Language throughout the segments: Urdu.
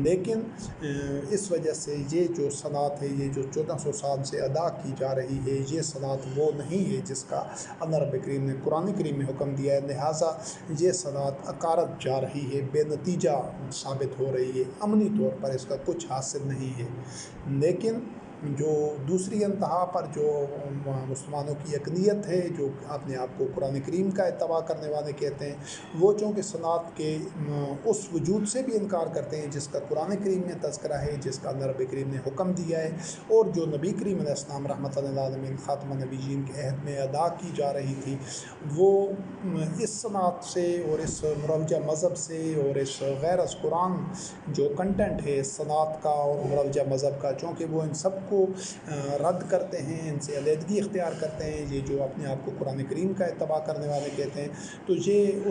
لیکن اس وجہ سے یہ جو صلاۃ ہے، یہ جو 1400 سال سے ادا کی جا رہی ہے، یہ صلاۃ وہ نہیں ہے جس کا اللہ رب کریم نے قرآن کریم میں حکم دیا ہے، لہٰذا یہ صلاۃ عقارت جا رہی ہے، بے نتیجہ ثابت ہو رہی ہے، عملی طور پر اس کا کچھ حاصل نہیں ہے۔ لیکن جو دوسری انتہا پر جو مسلمانوں کی اقلیت ہے، جو اپنے آپ کو قرآن کریم کا اتباع کرنے والے کہتے ہیں، وہ چونکہ صلاۃ کے اس وجود سے بھی انکار کرتے ہیں جس کا قرآن کریم میں تذکرہ ہے، جس کا اللہ رب کریم نے حکم دیا ہے، اور جو نبی کریم علیہ السلام رحمۃ للعالمین خاتم النبیین کے عہد میں ادا کی جا رہی تھی، وہ اس صلاۃ سے اور اس مروجہ مذہب سے اور اس غیر از قرآن جو کنٹینٹ ہے صلاۃ کا اور مروجہ مذہب کا، چونکہ وہ ان سب کو رد کرتے ہیں، ان سے علیحدگی اختیار کرتے ہیں، یہ جو اپنے آپ کو قرآن کریم کا اتباع کرنے والے کہتے ہیں، تو یہ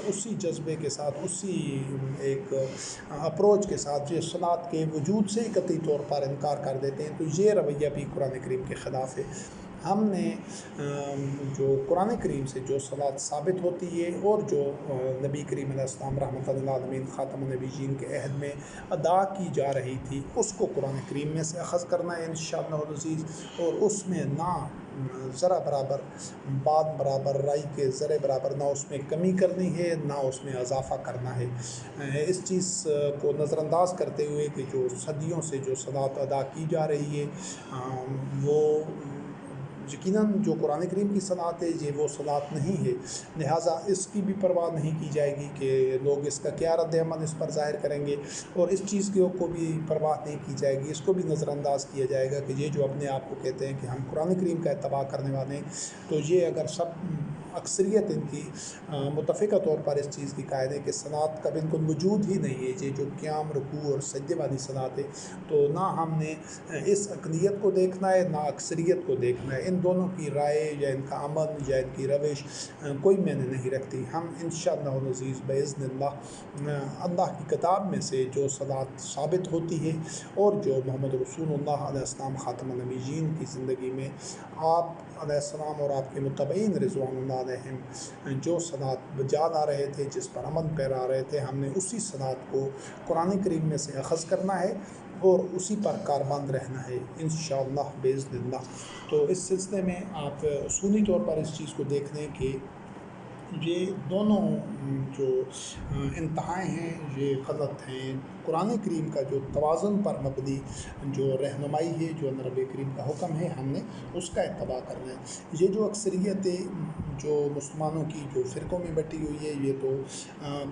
اسی جذبے کے ساتھ، اسی ایک اپروچ کے ساتھ یہ صلاۃ کے وجود سے قطعی طور پر انکار کر دیتے ہیں، تو یہ رویہ بھی قرآن کریم کے خلاف ہے۔ ہم نے جو قرآن کریم سے جو صلاۃ ثابت ہوتی ہے اور جو نبی کریم علیہ السلام رحمۃ للعالمین خاتم النبیین کے عہد میں ادا کی جا رہی تھی، اس کو قرآن کریم میں سے اخذ کرنا ہے انشاءاللہ العزیز، اور اس میں نہ ذرا برابر، بات برابر، رائی کے ذرے برابر، نہ اس میں کمی کرنی ہے نہ اس میں اضافہ کرنا ہے۔ اس چیز کو نظر انداز کرتے ہوئے کہ جو صدیوں سے جو صلاۃ ادا کی جا رہی ہے، وہ یقیناً جو قرآن کریم کی صلاۃ ہے یہ وہ صلاۃ نہیں ہے، لہٰذا اس کی بھی پرواہ نہیں کی جائے گی کہ لوگ اس کا کیا رد عمل اس پر ظاہر کریں گے، اور اس چیز کو بھی پرواہ نہیں کی جائے گی، اس کو بھی نظر انداز کیا جائے گا کہ یہ جو اپنے آپ کو کہتے ہیں کہ ہم قرآن کریم کا اتباع کرنے والے ہیں، تو یہ اگر اکثریت ان کی متفقہ طور پر اس چیز کی قائل ہے کہ صلاۃ کا بالکل وجود ہی نہیں ہے، یہ جو قیام، رکوع اور سجدے والی صلاۃ ہے، تو نہ ہم نے اس اقلیت کو دیکھنا ہے نہ اکثریت کو دیکھنا ہے، ان دونوں کی رائے یا ان کا عمل یا ان کی روش کوئی معنی نہیں رکھتی۔ ہم انشاءاللہ العزیز باذن اللہ کی کتاب میں سے جو صلاۃ ثابت ہوتی ہے اور جو محمد رسول اللہ علیہ السلام خاتم النبیین کی زندگی میں آپ علیہ السلام اور آپ کے متبعین رضوان اللہ علیہم جو صلاۃ بجا لا رہے تھے، جس پر عمل پیرا رہے تھے، ہم نے اسی صلاۃ کو قرآن کریم میں سے اخذ کرنا ہے اور اسی پر کاربند رہنا ہے انشاءاللہ باذن اللہ۔ تو اس سلسلے میں آپ اصولی طور پر اس چیز کو دیکھ لیں کہ یہ دونوں جو انتہائیں ہیں یہ غلط ہیں۔ قرآن کریم کا جو توازن پر مبنی جو رہنمائی ہے، جو اللہ رب کریم کا حکم ہے، ہم نے اس کا اتباع کرنا ہے۔ یہ جو اکثریت جو مسلمانوں کی جو فرقوں میں بٹی ہوئی ہے، یہ تو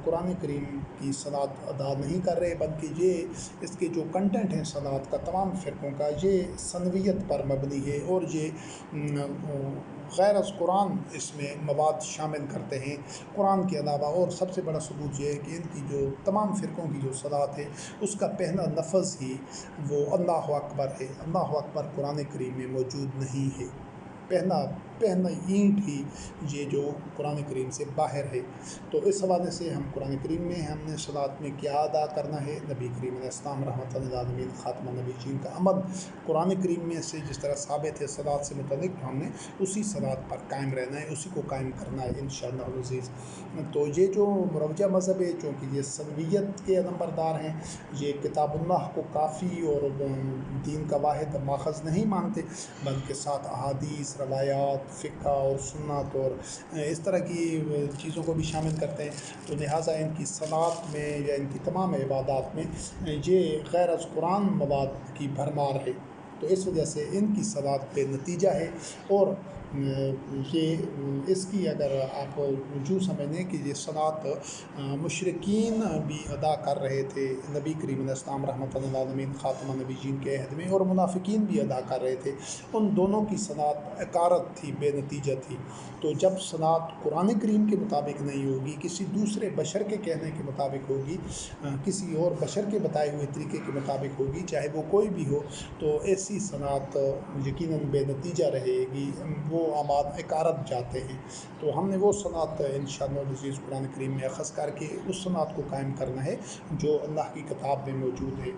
قرآن کریم کی صلاۃ ادا نہیں کر رہے، بلکہ یہ اس کے جو کنٹینٹ ہیں صلاۃ کا تمام فرقوں کا، یہ ثنویت پر مبنی ہے، اور یہ غیر از قرآن اس میں مواد شامل کرتے ہیں قرآن کے علاوہ۔ اور سب سے بڑا ثبوت یہ ہے کہ ان کی جو تمام فرقوں کی جو صلاۃ ہے، اس کا پہلا لفظ ہی وہ اللہ اکبر ہے۔ اللہ اکبر قرآن کریم میں موجود نہیں ہے، پہلا اینٹ ہی یہ جو قرآن کریم سے باہر ہے۔ تو اس حوالے سے ہم قرآن کریم میں ہم نے صلاۃ میں کیا ادا کرنا ہے، نبی کریم علیہ السلام رحمۃ للعالمین خاتم النبیین کا عمل قرآن کریم میں سے جس طرح ثابت ہے صلاۃ سے متعلق، تو ہم نے اسی صلاۃ پر قائم رہنا ہے، اسی کو قائم کرنا ہے انشاءاللہ العزیز۔ تو یہ جو مروجہ مذہب ہے، چونکہ یہ سنویت کے علمبردار ہیں، یہ کتاب اللہ کو کافی اور دین کا واحد ماخذ نہیں مانتے، بلکہ ساتھ احادیث، روایات، فقہ اور سنت اور اس طرح کی چیزوں کو بھی شامل کرتے ہیں، تو لہٰذا ان کی صلاۃ میں یا ان کی تمام عبادات میں یہ غیر از قرآن مواد کی بھرمار ہے، تو اس وجہ سے ان کی صلاۃ بے نتیجہ ہے۔ اور یہ اس کی اگر آپ یوں سمجھ لیں کہ یہ صلاۃ مشرکین بھی ادا کر رہے تھے نبی کریم علیہ السلام رحمۃ اللہ علیہ خاتم النبیین کے عہد میں، اور منافقین بھی ادا کر رہے تھے، ان دونوں کی صلاۃ عقارت تھی، بے نتیجہ تھی۔ تو جب صلاۃ قرآن کریم کے مطابق نہیں ہوگی، کسی دوسرے بشر کے کہنے کے مطابق ہوگی، کسی اور بشر کے بتائے ہوئے طریقے کے مطابق ہوگی، چاہے وہ کوئی بھی ہو، تو ایسی صلاۃ یقیناً بے نتیجہ رہے گی، وہ اعمال عقارت جاتے ہیں۔ تو ہم نے وہ صلاۃ انشاءاللہ العزیز قرآن کریم میں اخذ کر کے اس صلاۃ کو قائم کرنا ہے جو اللہ کی کتاب میں موجود ہے۔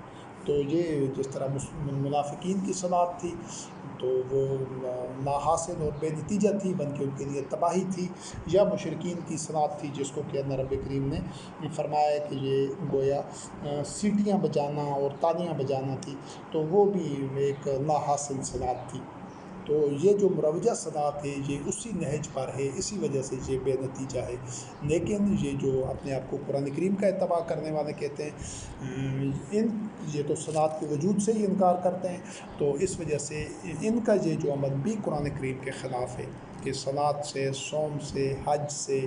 تو یہ جس طرح منافقین کی صلاۃ تھی، تو وہ لا حاصل اور بے نتیجہ تھی، بلکہ ان کے لیے تباہی تھی یا مشرکین کی صنعت تھی، جس کو کہ اللہ رب کریم نے فرمایا کہ یہ گویا سیٹیاں بجانا اور تالیاں بجانا تھی، تو وہ بھی ایک لا حاصل صنعت تھی۔ تو یہ جو مروجہ صنعت ہے یہ اسی نہج پر ہے، اسی وجہ سے یہ بے نتیجہ ہے۔ لیکن یہ جو اپنے آپ کو قرآن کریم کا اتباع کرنے والے کہتے ہیں، یہ تو صنعت کے وجود سے ہی انکار کرتے ہیں، تو اس وجہ سے ان کا یہ جو عمل بھی قرآن کریم کے خلاف ہے کہ صلاۃ سے، صوم سے، حج سے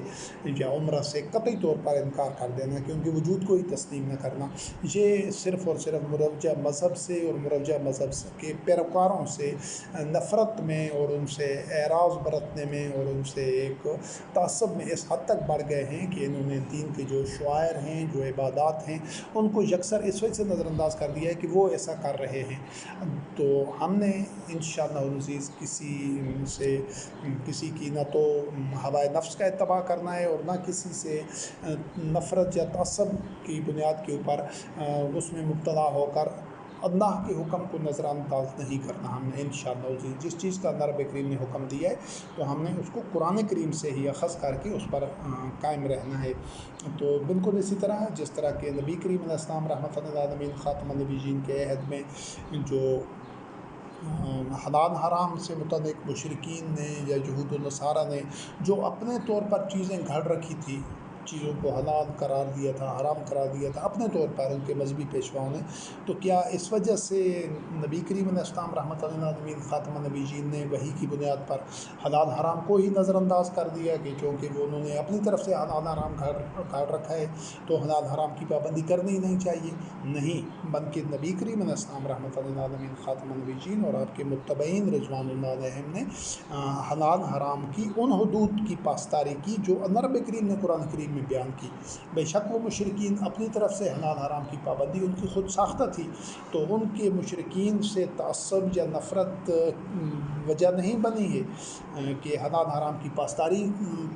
یا عمرہ سے قطعی طور پر انکار کر دینا، کہ ان کے وجود کو ہی تسلیم نہ کرنا، یہ صرف اور صرف مروجہ مذہب سے اور مروجہ مذہب کے پیروکاروں سے نفرت میں اور ان سے اعراض برتنے میں اور ان سے ایک تعصب میں اس حد تک بڑھ گئے ہیں کہ انہوں نے دین کے جو شعائر ہیں، جو عبادات ہیں، ان کو یکسر اس وجہ سے نظر انداز کر دیا ہے کہ وہ ایسا کر رہے ہیں۔ تو ہم نے انشاءاللہ العزیز کسی کی نہ تو ہوائے نفس کا اتباع کرنا ہے اور نہ کسی سے نفرت یا تعصب کی بنیاد کے اوپر اس میں مبتلا ہو کر اللہ کے حکم کو نظر انداز نہیں کرنا۔ ہم نے انشاءاللہ العزیز جس چیز کا اللہ رب کریم نے حکم دیا ہے تو ہم نے اس کو قرآن کریم سے ہی اخذ کر کے اس پر قائم رہنا ہے۔ تو بالکل اسی طرح جس طرح کہ نبی کریم علیہ السلام رحمۃ للعالمین خاتم النبیین کے عہد میں جو حلال حرام سے متعلق مشرکین نے یا یہود و نصارہ نے جو اپنے طور پر چیزیں گھڑ رکھی تھی، چیزوں کو حلال قرار دیا تھا، حرام قرار دیا تھا اپنے طور پر ان کے مذہبی پیشواؤں نے، تو کیا اس وجہ سے نبی کریم علیہ السلام رحمۃ للعالمین خاتم النبیین نے وحی کی بنیاد پر حلال حرام کو ہی نظر انداز کر دیا کہ چونکہ وہ انہوں نے اپنی طرف سے حلال حرام گھڑ رکھا ہے تو حلال حرام کی پابندی کرنی ہی نہیں چاہیے؟ نہیں، بلکہ نبی کریم علیہ السلام رحمۃ للعالمین خاتم النبیین اور آپ کے متبعین رضوان اللہ علیہم نے حلال حرام کی ان حدود کی پاسداری کی جو اللہ رب کریم نے قرآن کریم میں بیان کی۔ بے شک وہ مشرکین اپنی طرف سے حلال حرام کی پابندی ان کی خود ساختہ تھی، تو ان کے مشرکین سے تعصب یا نفرت وجہ نہیں بنی ہے کہ حلال حرام کی پاسداری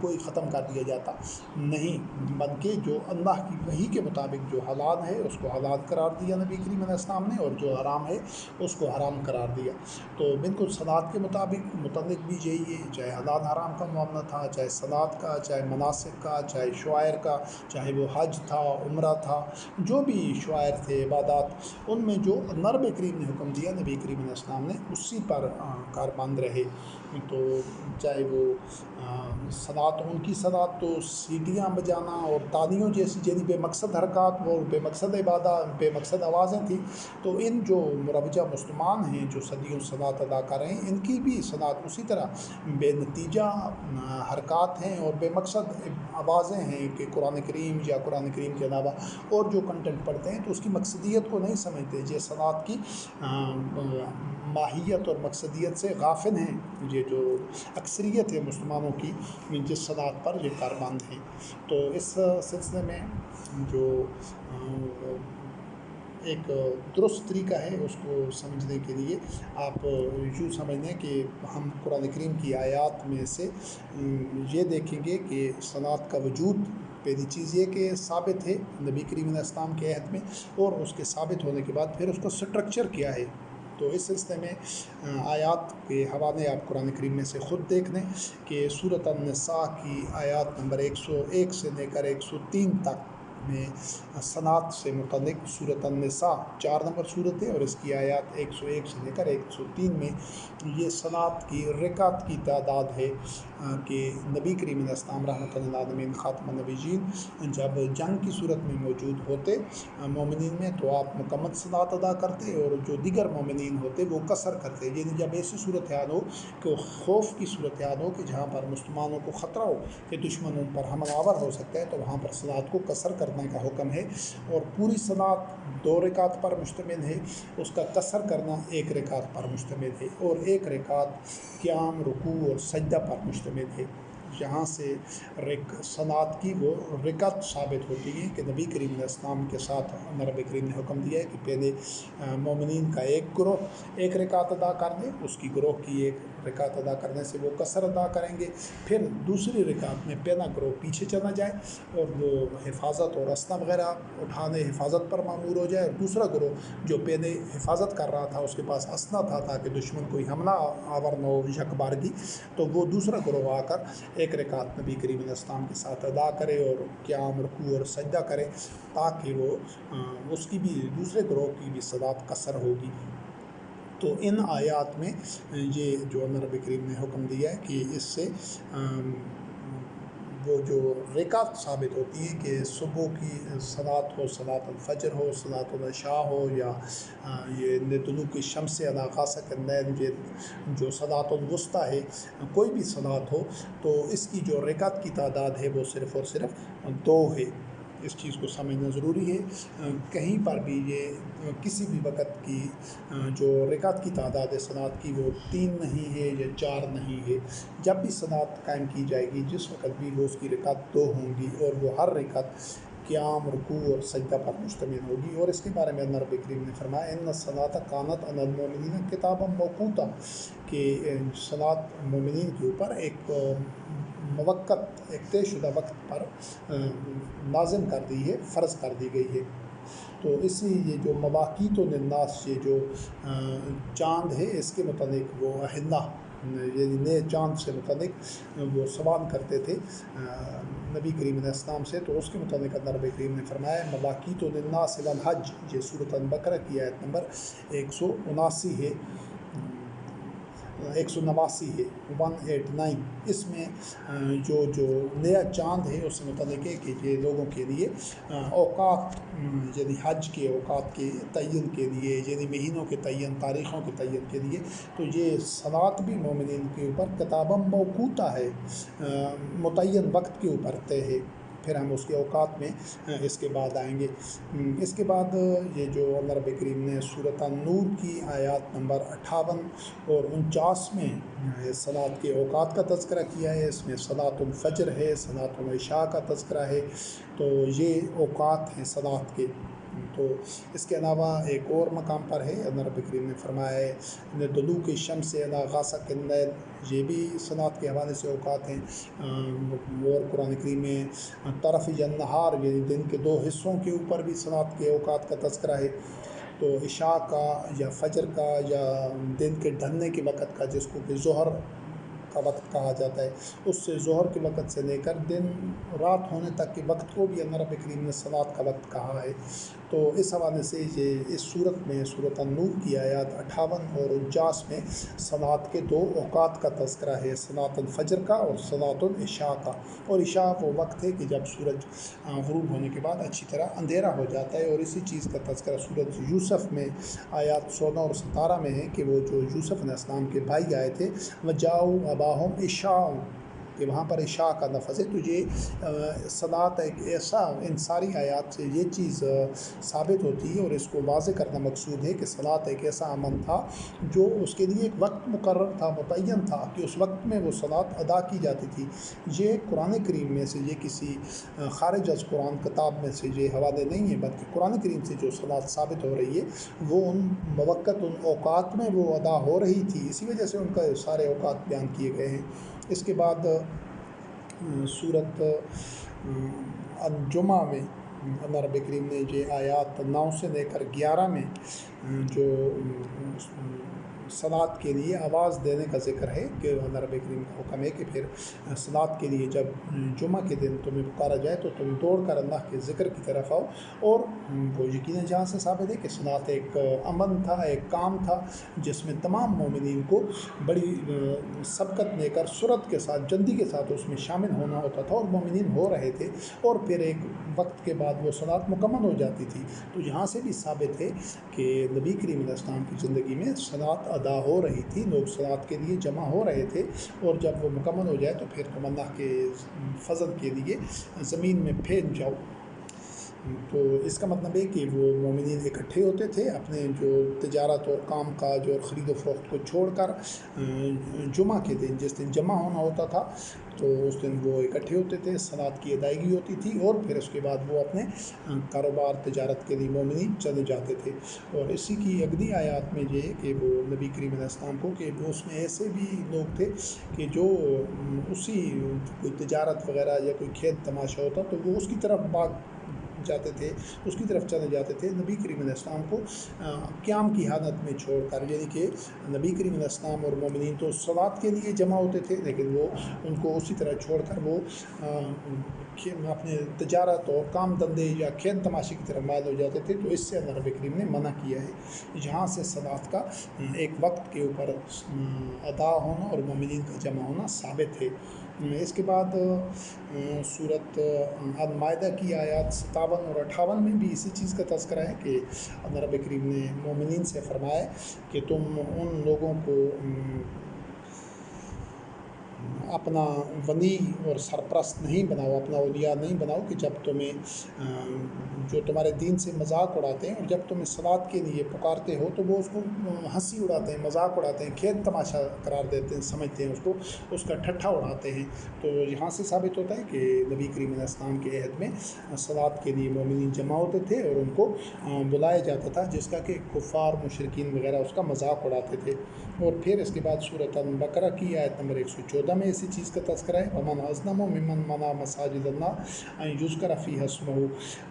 کوئی ختم کر دیا جاتا، نہیں، بلکہ جو اللہ کی وحی کے مطابق جو حلال ہے اس کو حلال قرار دیا نبی کریم علیہ السلام نے، اور جو حرام ہے اس کو حرام قرار دیا۔ تو بالکل صلاۃ کے متعلق بھی یہی ہے، چاہے حلال حرام کا معاملہ تھا، چاہے صلاۃ کا، چاہے مناسک کا، چاہے شعائر کا، چاہے وہ حج تھا، عمرہ تھا، جو بھی شعائر تھے، عبادات، ان میں جو اللہ رب کریم نے حکم دیا نبی کریم علیہ السلام نے اسی پر کاربند رہے۔ تو چاہے وہ صلاۃ، ان کی صلاۃ تو سیٹیاں بجانا اور تالیوں جیسی یعنی بے مقصد حرکات اور بے مقصد عبادات، بے مقصد آوازیں تھیں، تو ان جو مروجہ مسلمان ہیں جو صدیوں صلاۃ ادا کر رہے ہیں، ان کی بھی صلاۃ اسی طرح بے نتیجہ حرکات ہیں اور بے مقصد آوازیں ہیں کہ قرآن کریم یا قرآن کریم کے علاوہ اور جو کنٹینٹ پڑھتے ہیں تو اس کی مقصدیت کو نہیں سمجھتے، یہ صلاۃ کی ماہیت اور مقصدیت سے غافل ہیں، یہ جو اکثریت ہے مسلمانوں کی جس صلاۃ پر یہ کاربند ہیں۔ تو اس سلسلے میں جو ایک درست طریقہ ہے اس کو سمجھنے کے لیے آپ یوں سمجھ لیں کہ ہم قرآن کریم کی آیات میں سے یہ دیکھیں گے کہ صلاۃ کا وجود پہلی چیز یہ کہ ثابت ہے نبی کریم علیہ السلام کے عہد میں، اور اس کے ثابت ہونے کے بعد پھر اس کا سٹرکچر کیا ہے۔ تو اس سلسلے میں آیات کے حوالے آپ قرآن کریم میں سے خود دیکھ لیں کہ سورۃ النساء کی آیات نمبر 101 سے لے کر 103 تک میں صلاۃ سے متعلق سورۃ النساء 4 نمبر صورت ہے، اور اس کی آیات 101 سے لے کر 103 میں یہ صلاۃ کی رکعت کی تعداد ہے کہ نبی کریم علیہ السلام رحمۃ اللہ علیہ خاتم النبیین جب جنگ کی صورت میں موجود ہوتے مومنین میں تو آپ مکمل صلاۃ ادا کرتے، اور جو دیگر مومنین ہوتے وہ قصر کرتے، یعنی جب ایسی صورتحال ہو کہ خوف کی صورتحال ہو کہ جہاں پر مسلمانوں کو خطرہ ہو کہ دشمن ان پر حملہ آور ہو سکتا ہے، تو وہاں پر صلاۃ کو قصر کرنے کا حکم ہے، اور پوری صلاۃ 2 رکعت پر مشتمل ہے، اس کا قصر کرنا 1 رکعت پر مشتمل ہے، اور 1 رکعت قیام، رکوع اور سجدہ پر مشتمل ہے۔ جہاں سے صلاۃ کی وہ رکعت ثابت ہوتی ہے کہ نبی کریم علیہ السلام کے ساتھ رب کریم نے حکم دیا ہے کہ پہلے مومنین کا ایک گروہ ایک رکعت ادا کر دے، اس کی گروہ کی ایک رکعت ادا کرنے سے وہ قصر ادا کریں گے، پھر دوسری رکعت میں پہلا گروہ پیچھے چلا جائے اور وہ حفاظت اور اسنا وغیرہ اٹھانے حفاظت پر معمور ہو جائے، اور دوسرا گروہ جو پہلے حفاظت کر رہا تھا اس کے پاس اسنا تھا تاکہ دشمن کوئی حملہ آور نہ ہو یکبارگی، تو وہ دوسرا گروہ آ کر ایک رکعت نبی کریم علیہ السلام کے ساتھ ادا کرے اور قیام رکوع اور سجدہ کرے، تاکہ وہ اس کی بھی دوسرے گروہ کی بھی صلاۃ قصر ہوگی۔ تو ان آیات میں یہ جو نبی کریم نے حکم دیا ہے کہ اس سے وہ جو رکعت ثابت ہوتی ہے کہ صبح کی صلاۃ ہو، صلاۃ الفجر ہو، صلاۃ العشاء ہو، یا یہ طلوع الشمس علی غاسق اللیل جو صلاۃ الوسطیٰ ہے، کوئی بھی صلاۃ ہو تو اس کی جو رکعت کی تعداد ہے وہ صرف اور صرف 2 ہے۔ اس چیز کو سمجھنا ضروری ہے، کہیں پر بھی یہ کسی بھی وقت کی جو رکعت کی تعداد ہے صلاۃ کی وہ 3 نہیں ہے یا 4 نہیں ہے، جب بھی صلاۃ قائم کی جائے گی جس وقت بھی وہ اس کی رکعت 2 ہوں گی، اور وہ ہر رکعت قیام رکوع اور سجدہ پر مشتمل ہوگی۔ اور اس کے بارے میں نبی کریم نے فرمایا ان الصلاۃ کانت علی المؤمنین کتابا موقوتا، کہ صلاۃ مومنین کے اوپر ایک موقت ایک طے شدہ وقت پر لازم کر دی ہے، فرض کر دی گئی ہے۔ تو اس لیے یہ جو مواقیت للناس، یہ جو چاند ہے اس کے متعلق وہ اہلہ یعنی نئے چاند سے متعلق وہ سوال کرتے تھے نبی کریم علیہ السلام سے، تو اس کے متعلق نبی کریم نے فرمایا مواقیت للناس الی الحج، یہ سورۃ البقرہ کی آیت نمبر 179 ہے، 189 ہے، 189۔ اس میں جو نیا چاند ہے اس سے متعلق ہے کہ یہ لوگوں کے لیے اوقات یعنی حج کے اوقات کے تعین کے لیے، یعنی مہینوں کے تعین، تاریخوں کے تعین کے لیے، تو یہ صلاۃ بھی مومنین کے اوپر کتابا موقوتا ہے، متعین وقت کے اوپر طے ہے۔ پھر ہم اس کے اوقات میں اس کے بعد آئیں گے۔ اس کے بعد یہ جو اللہ رب کریم نے سورۃ النور کی آیات نمبر 58 اور 49 میں صلاۃ کے اوقات کا تذکرہ کیا ہے، اس میں صلاۃ الفجر ہے، صلاۃ العشاء کا تذکرہ ہے، تو یہ اوقات ہیں صلاۃ کے۔ تو اس کے علاوہ ایک اور مقام پر ہے اللہ رب کریم نے فرمایا ہے طلوع الشمس علی غاسق اللیل، یہ بھی صلاۃ کے حوالے سے اوقات ہیں۔ اور قرآن کریم میں طرفی النہار یعنی دن کے 2 حصوں کے اوپر بھی صلاۃ کے اوقات کا تذکرہ ہے۔ تو عشاء کا یا فجر کا یا دن کے ڈھلنے کے وقت کا، جس کو کہ ظہر کا وقت کہا جاتا ہے، اس سے ظہر کے وقت سے لے کر دن رات ہونے تک کے وقت کو بھی اللہ رب کریم نے صلاۃ کا وقت کہا ہے۔ تو اس حوالے سے یہ اس صورت میں سورۃ النور کی آیات 58 اور 49 میں صلاۃ کے 2 اوقات کا تذکرہ ہے، صلاۃ الفجر کا اور صلاۃ العشاء کا۔ اور عشاء وہ وقت ہے کہ جب سورج غروب ہونے کے بعد اچھی طرح اندھیرا ہو جاتا ہے، اور اسی چیز کا تذکرہ سورۃ یوسف میں آیات 16 اور 17 میں ہے کہ وہ جو یوسف علیہ السلام کے بھائی آئے تھے وَجَاءُوا أَبَاهُمْ عِشَاءً، کہ وہاں پر عشاء کا لفظ ہے۔ تو یہ صلاۃ ایک ایسا، ان ساری آیات سے یہ چیز ثابت ہوتی ہے اور اس کو واضح کرنا مقصود ہے کہ صلاۃ ایک ایسا عمل تھا جو اس کے لیے ایک وقت مقرر تھا، متعین تھا کہ اس وقت میں وہ صلاۃ ادا کی جاتی تھی۔ یہ قرآن کریم میں سے، یہ کسی خارج از قرآن کتاب میں سے یہ حوالے نہیں ہیں، بلکہ قرآن کریم سے جو صلاۃ ثابت ہو رہی ہے وہ ان موقت ان اوقات میں وہ ادا ہو رہی تھی، اسی وجہ سے ان کا سارے اوقات بیان کیے گئے ہیں۔ اس کے بعد سورۃ الجمعہ میں اللہ رب کریم نے یہ آیات 9 سے لے کر 11 میں جو صلاۃ کے لیے آواز دینے کا ذکر ہے کہ اللہ رب کریم کا حکم ہے کہ پھر صلاۃ کے لیے جب جمعہ کے دن تمہیں پکارا جائے تو تم دوڑ کر اللہ کے ذکر کی طرف آؤ۔ اور وہ یقیناً جہاں سے ثابت ہے کہ صلاۃ ایک عمل تھا، ایک کام تھا جس میں تمام مومنین کو بڑی سبقت لے کر سرعت کے ساتھ، جلدی کے ساتھ اس میں شامل ہونا ہوتا تھا، اور مومنین ہو رہے تھے، اور پھر ایک وقت کے بعد وہ صلاۃ مکمل ہو جاتی تھی۔ تو یہاں سے بھی ثابت ہے کہ نبی کریم علیہ السلام کی زندگی میں صلاۃ ادا ہو رہی تھی، لوگ صلاۃ کے لیے جمع ہو رہے تھے، اور جب وہ مکمل ہو جائے تو پھر تم اللہ کے فضل کے لیے زمین میں پھینک جاؤ۔ تو اس کا مطلب ہے کہ وہ مومنین اکٹھے ہوتے تھے اپنے جو تجارت اور کام کاج اور خرید و فروخت کو چھوڑ کر جمعہ کے دن جس دن جمع ہونا ہوتا تھا تو اس دن وہ اکٹھے ہوتے تھے، صلاۃ کی ادائیگی ہوتی تھی اور پھر اس کے بعد وہ اپنے کاروبار تجارت کے لیے مومنین چلے جاتے تھے۔ اور اسی کی اگلی آیات میں یہ ہے کہ وہ نبی کریم علیہ السلام کو کہ وہ اس میں ایسے بھی لوگ تھے کہ جو اسی کوئی تجارت وغیرہ یا کوئی کھیل تماشا ہوتا تو وہ اس کی طرف بھاگ جاتے تھے، اس کی طرف چلے جاتے تھے نبی کریم علیہ السلام کو قیام کی حالت میں چھوڑ کر، یعنی کہ نبی کریم علیہ السلام اور مومنین تو صلاۃ کے لیے جمع ہوتے تھے لیکن وہ ان کو اسی طرح چھوڑ کر وہ اپنے تجارت اور کام دھندے یا کھیل تماشے کی طرف مائل ہو جاتے تھے۔ تو اس سے اللہ رب کریم نے منع کیا ہے، جہاں سے صلاۃ کا ایک وقت کے اوپر ادا ہونا اور مومنین کا جمع ہونا ثابت ہے۔ اس کے بعد سورۃ المائدہ کی آیات 57 اور 58 میں بھی اسی چیز کا تذکرہ ہے کہ اللہ رب کریم نے مومنین سے فرمایا کہ تم ان لوگوں کو اپنا ولی اور سرپرست نہیں بناؤ، اپنا اولیاء نہیں بناؤ کہ جب تمہیں جو تمہارے دین سے مذاق اڑاتے ہیں اور جب تمہیں صلاۃ کے لیے پکارتے ہو تو وہ اس کو ہنسی اڑاتے ہیں، مذاق اڑاتے ہیں، کھیل تماشا قرار دیتے ہیں، سمجھتے ہیں اس کا ٹھٹھا اڑاتے ہیں۔ تو یہاں سے ثابت ہوتا ہے کہ نبی کریم علیہ السلام کے عہد میں صلاۃ کے لیے مومنین جمع ہوتے تھے اور ان کو بلایا جاتا تھا، جس کا کہ کفار مشرکین وغیرہ اس کا مذاق اڑاتے تھے۔ اور پھر اس کے بعد سورۃ البقرہ کی آیت نمبر 114 میں اسی چیز کا تذکرہ ہے، وَمَنْ أَظْلَمُ مِمَّنْ مَنَعَ مَسَاجِدَ اللَّهِ أَنْ يُذْكَرَ فِيهَا اسْمُهُ،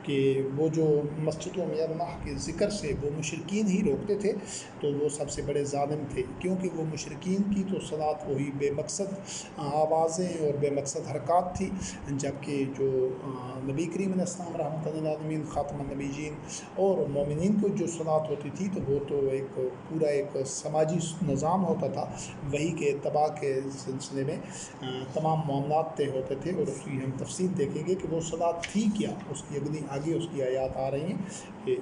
کہ وہ جو مسجدوں میں اللہ کے ذکر سے وہ مشرکین ہی روکتے تھے تو وہ سب سے بڑے ظالم تھے، کیونکہ وہ مشرکین کی تو صلاۃ وہی بے مقصد آوازیں اور بے مقصد حرکات تھی، جبکہ جو نبی کریم علیہ السلام رحمۃ للعالمین خاتم النبیین اور مومنین کو جو صلاۃ ہوتی تھی تو وہ تو ایک پورا ایک سماجی نظام ہوتا تھا، وہی کے اتباع کے سلسلے میں تمام معاملات طے ہوتے تھے۔ اور اس کی ہم تفصیل دیکھیں گے کہ وہ صلاۃ تھی کیا، اس کی آگے اس کی آیات آ رہی ہیں کہ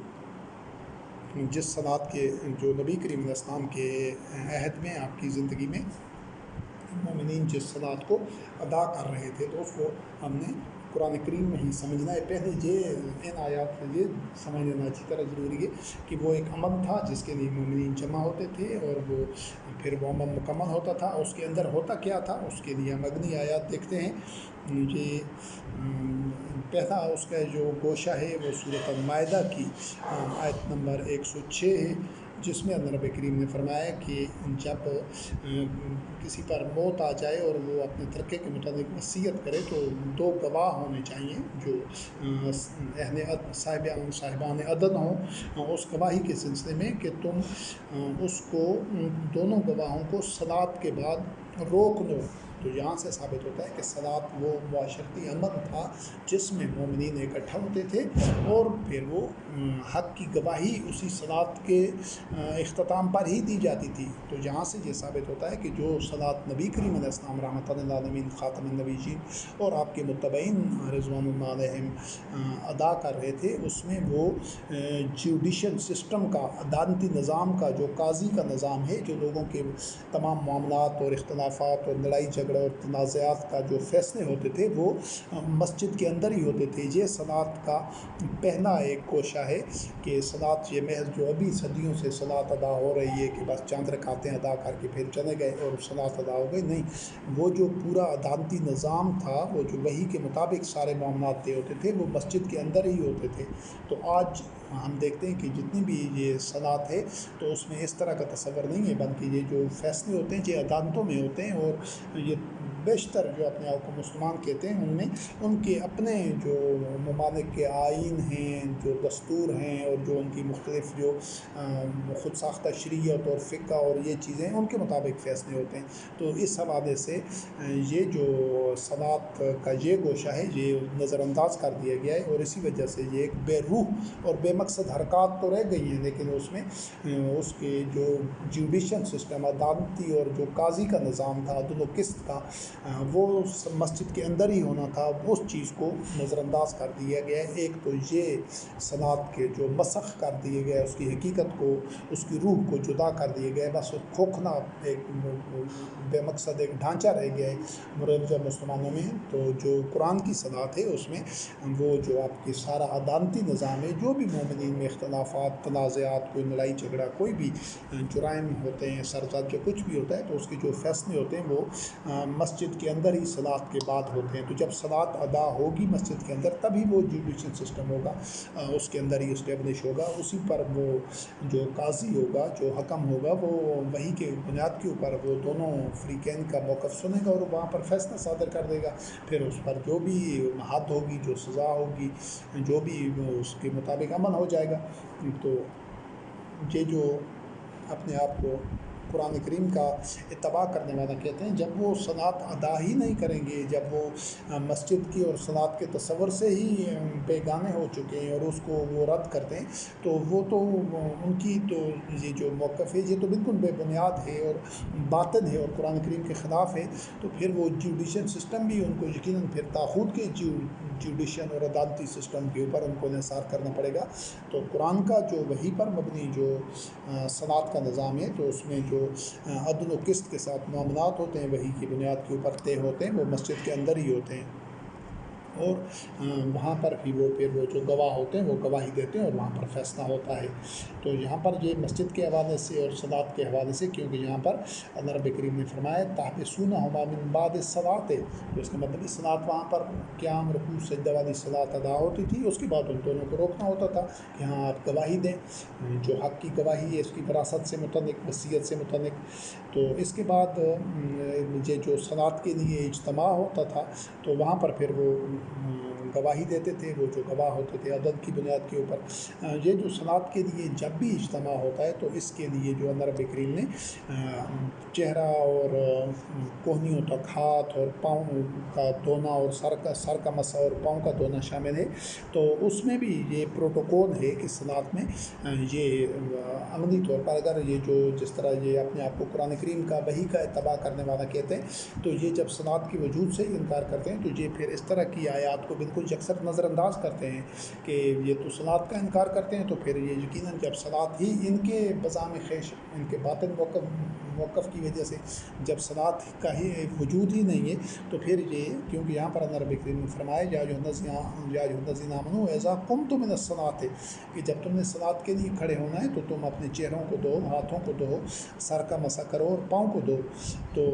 جس صلاۃ کے جو نبی کریم علیہ السلام کے عہد میں آپ کی زندگی میں مومنین جس صلاۃ کو ادا کر رہے تھے تو اس کو ہم نے قرآن کریم میں ہی سمجھنا ہے۔ پہلے ان آیات سے یہ سمجھ لینا اچھی طرح ضروری ہے کہ وہ ایک عمل تھا جس کے لیے مومنین جمع ہوتے تھے اور وہ پھر وہ عمل مکمل ہوتا تھا۔ اس کے اندر ہوتا کیا تھا اس کے لیے ہم اگلی آیات دیکھتے ہیں۔ یہ پہلا اس کا جو گوشہ ہے وہ سورۃ المائدہ کی آیت نمبر 106 ہے، جس میں اللہ رب کریم نے فرمایا کہ جب کسی پر موت آ جائے اور وہ اپنے ترکے کے مطابق وصیت کرے تو 2 گواہ ہونے چاہیے جو صاحبان عدل ہوں اس گواہی کے سلسلے میں، کہ تم اس کو دونوں گواہوں کو صلاۃ کے بعد روک لو۔ تو یہاں سے ثابت ہوتا ہے کہ صلاۃ وہ معاشرتی عمل تھا جس میں مومنین اکٹھا ہوتے تھے اور پھر وہ حق کی گواہی اسی صلاۃ کے اختتام پر ہی دی جاتی تھی۔ تو یہاں سے یہ ثابت ہوتا ہے کہ جو صلاۃ نبی کریم علیہ السلام رحمۃ للعالمین خاتم النبیین اور آپ کے متبعین رضوان اللہ علیہم ادا کر رہے تھے، اس میں وہ جوڈیشل سسٹم کا، عدالتی نظام کا، جو قاضی کا نظام ہے، جو لوگوں کے تمام معاملات اور اختلافات اور لڑائی جھگڑے اور تنازعات کا جو فیصلے ہوتے تھے وہ مسجد کے اندر ہی ہوتے تھے۔ یہ صلاۃ کا پہلا ایک کوشہ ہے کہ صلاۃ یہ محض جو ابھی صدیوں سے صلاۃ ادا ہو رہی ہے کہ بس چند رکعتیں ادا کر کے پھر چلے گئے اور صلاۃ ادا ہو گئی، نہیں، وہ جو پورا عدالتی نظام تھا، وہ جو وحی کے مطابق سارے معاملات طے ہوتے تھے وہ مسجد کے اندر ہی ہوتے تھے۔ تو آج ہم دیکھتے ہیں کہ جتنی بھی یہ صلاۃ ہے تو اس میں اس طرح کا تصور نہیں ہے، بلکہ یہ جو فیصلے ہوتے ہیں یہ عدالتوں میں ہوتے ہیں، اور یہ بیشتر جو اپنے آپ کو مسلمان کہتے ہیں ان میں ان کے اپنے جو ممالک کے آئین ہیں، جو دستور ہیں اور جو ان کی مختلف جو خود ساختہ شریعت اور فقہ اور یہ چیزیں ان کے مطابق فیصلے ہوتے ہیں۔ تو اس حوالے سے یہ جو صلاۃ کا یہ گوشہ ہے یہ نظر انداز کر دیا گیا ہے، اور اسی وجہ سے یہ ایک بے روح اور بے مقصد حرکات تو رہ گئی ہیں، لیکن اس میں اس کے جو جوڈیشل سسٹم، عدالتی اور جو قاضی کا نظام تھا، عدل و قسط کا، وہ مسجد کے اندر ہی ہونا تھا، اس چیز کو نظر انداز کر دیا گیا ہے۔ ایک تو یہ صنعت کے جو مسخ کر دیے گئے، اس کی حقیقت کو، اس کی روح کو جدا کر دیے گئے، بس کھوکھنا ایک بے مقصد ایک ڈھانچہ رہ گیا ہے مروجہ مسلمانوں میں۔ تو جو قرآن کی صنعت ہے اس میں وہ جو آپ کی سارا عدالتی نظام ہے، جو بھی مومنین میں اختلافات، تنازعات، کوئی لڑائی جھگڑا، کوئی بھی جرائم ہوتے ہیں، سرزد یا کچھ بھی ہوتا ہے، تو اس کے جو فیصلے ہوتے ہیں وہ مسجد کے اندر ہی صلات کے بعد ہوتے ہیں۔ تو جب صلات ادا ہوگی مسجد کے اندر تبھی وہ جوڈیشل سسٹم ہوگا، اس کے اندر ہی اسٹیبلش ہوگا، اسی پر وہ جو قاضی ہوگا، جو حکم ہوگا، وہ وہی کے بنیاد کے اوپر وہ دونوں فریقین کا موقف سنے گا اور وہاں پر فیصلہ صادر کر دے گا۔ پھر اس پر جو بھی حد ہوگی، جو سزا ہوگی، جو بھی اس کے مطابق عمل ہو جائے گا۔ تو یہ جو اپنے آپ کو قرآن کریم کا اتباع کرنے والا کہتے ہیں، جب وہ صلات ادا ہی نہیں کریں گے، جب وہ مسجد کی اور صلات کے تصور سے ہی بیگانے ہو چکے ہیں اور اس کو وہ رد کرتے ہیں، تو وہ تو ان کی تو یہ جو موقف ہے یہ تو بالکل بے بنیاد ہے اور باطل ہے اور قرآن کریم کے خلاف ہے۔ تو پھر وہ جوڈیشل سسٹم بھی ان کو یقیناً پھر طاغوت کے جوڈیشل اور عدالتی سسٹم کے اوپر ان کو انحصار کرنا پڑے گا۔ تو قرآن کا جو وحی پر مبنی جو صلات کا نظام ہے، تو اس میں جو عدل و قسط کے ساتھ معاملات ہوتے ہیں وحی کی بنیاد کے اوپر طے ہوتے ہیں، وہ مسجد کے اندر ہی ہوتے ہیں، اور وہاں پر بھی وہ پھر وہ جو گواہ ہوتے ہیں وہ گواہی دیتے ہیں اور وہاں پر فیصلہ ہوتا ہے۔ تو یہاں پر یہ مسجد کے حوالے سے اور صلات کے حوالے سے، کیونکہ یہاں پر اللہ رب کریم نے فرمایا تحبسونہما من بعد الصلاۃ، تو اس کا مطلب صلات وہاں پر قیام، رکوع، سجدہ والی صلات ادا ہوتی تھی، اس کے بعد ان دونوں کو روکنا ہوتا تھا کہ ہاں آپ گواہی دیں، جو حق کی گواہی ہے اس کی وراثت سے متعلق، وصیت سے متعلق۔ تو اس کے بعد یہ جو صلات کے لیے اجتماع ہوتا تھا تو وہاں پر پھر وہ گواہی دیتے تھے، وہ جو گواہ ہوتے تھے عدد کی بنیاد کے اوپر۔ یہ جو صلات کے لیے جب بھی اجتماع ہوتا ہے تو اس کے لیے جو اللہ رب کریم نے چہرہ اور کوہنیوں تک ہاتھ اور پاؤں کا دھونا اور سر کا مسح اور پاؤں کا دھونا شامل ہے، تو اس میں بھی یہ پروٹوکول ہے کہ صلات میں یہ عملی طور پر اگر یہ جو جس طرح یہ اپنے آپ کو قرآن کریم کا وحی کا اتباع کرنے والا کہتے ہیں، تو یہ جب صلات کے وجود سے انکار کرتے ہیں تو یہ پھر اس طرح کی آیات کو بالکل یکسر نظر انداز کرتے ہیں کہ یہ تو صلات کا انکار کرتے ہیں، تو پھر یہ یقیناً جب صلات ہی ان کے بزام خیش، ان کے باطن موقف کی وجہ سے جب صلات کا ہی وجود ہی نہیں ہے، تو پھر یہ کیونکہ یہاں پر اللہ رب کریم نے فرمایا یا ایھا الذین آمنوا اذا قمتم الی الصلاۃ، کہ جب تم نے صلات کے لیے کھڑے ہونا ہے تو تم اپنے چہروں کو دھو، ہاتھوں کو دھو، سر کا مسح کرو اور پاؤں کو دھو، تو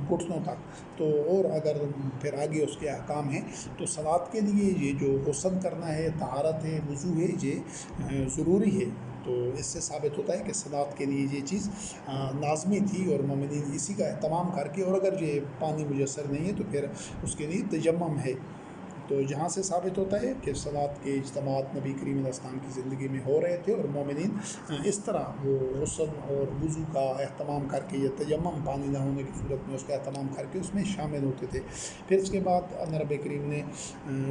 گھٹنوں تک۔ تو اور اگر پھر آگے اس کے احکام ہیں، تو صلات کے لیے یہ جو غسل کرنا ہے، طہارت ہے، وضو ہے، یہ ضروری ہے۔ تو اس سے ثابت ہوتا ہے کہ صلات کے لیے یہ چیز لازمی تھی اور مومنین اسی کا اہتمام کر کے، اور اگر یہ پانی میسر نہیں ہے تو پھر اس کے لیے تیمم ہے۔ تو یہاں سے ثابت ہوتا ہے کہ صلات کے اجتماعات نبی کریم علیہ السلام کی زندگی میں ہو رہے تھے اور مومنین اس طرح وہ غسل اور وضو کا اہتمام کر کے، یا تیمم پانی نہ ہونے کی صورت میں اس کا اہتمام کر کے اس میں شامل ہوتے تھے۔ پھر اس کے بعد اللہ رب کریم نے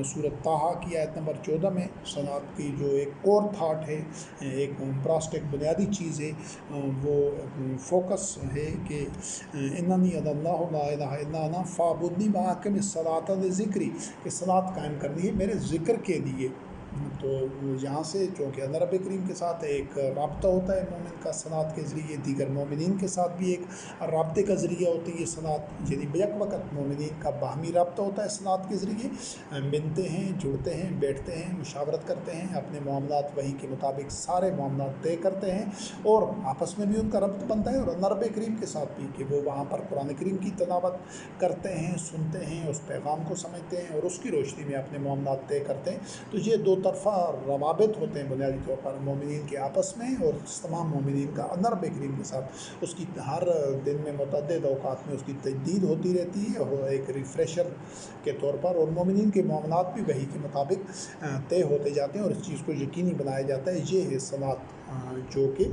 سورۃ طٰہٰ کی آیت نمبر 14 میں صلات کی جو ایک کور تھاٹ ہے، ایک براسٹ، ایک بنیادی چیز ہے، وہ فوکس ہے کہ اننی انا اللہ لا الہ الا انا فاعبدنی واقم الصلاۃ لذکری، کہ صلات قائم کرنی ہے میرے ذکر کے لیے۔ تو یہاں سے چونکہ اللہ رب کریم کے ساتھ ایک رابطہ ہوتا ہے مومن کا صلات کے ذریعے، دیگر مومنین کے ساتھ بھی ایک رابطے کا ذریعہ ہوتی ہے صلات، یعنی بیک وقت مومنین کا باہمی رابطہ ہوتا ہے صلات کے ذریعے، ملتے ہیں، جڑتے ہیں، بیٹھتے ہیں، مشاورت کرتے ہیں، اپنے معاملات وحی کے مطابق سارے معاملات طے کرتے ہیں، اور آپس میں بھی ان کا ربط بنتا ہے اور اللہ رب کریم کے ساتھ بھی کہ وہ وہاں پر قرآن کریم کی تلاوت کرتے ہیں، سنتے ہیں، اس پیغام کو سمجھتے ہیں اور اس کی روشنی میں اپنے معاملات طے کرتے ہیں۔ تو یہ دو طرفہ روابط ہوتے ہیں بنیادی طور پر مومنین کے آپس میں، اور تمام مومنین کا اللہ رب کریم کے ساتھ اس کی ہر دن میں متعدد اوقات میں اس کی تجدید ہوتی رہتی ہے، اور ایک ریفریشر کے طور پر، اور مومنین کے معاملات بھی وحی کے مطابق طے ہوتے جاتے ہیں اور اس چیز کو یقینی بنایا جاتا ہے۔ یہ ہے صلات جو کہ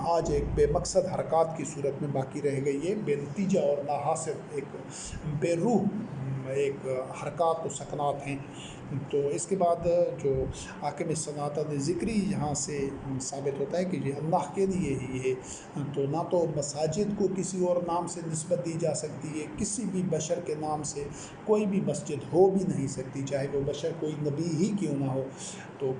آج ایک بے مقصد حرکات کی صورت میں باقی رہ گئی ہے، بے نتیجہ اور نا حاصل، ایک بے روح ایک حرکات و سکنات ہیں۔ تو اس کے بعد جو حاکم صنعت ذکری یہاں سے ثابت ہوتا ہے کہ یہ اللہ کے لیے ہی ہے، تو نہ تو مساجد کو کسی اور نام سے نسبت دی جا سکتی ہے، کسی بھی بشر کے نام سے کوئی بھی مسجد ہو بھی نہیں سکتی، چاہے وہ بشر کوئی نبی ہی کیوں نہ ہو۔ تو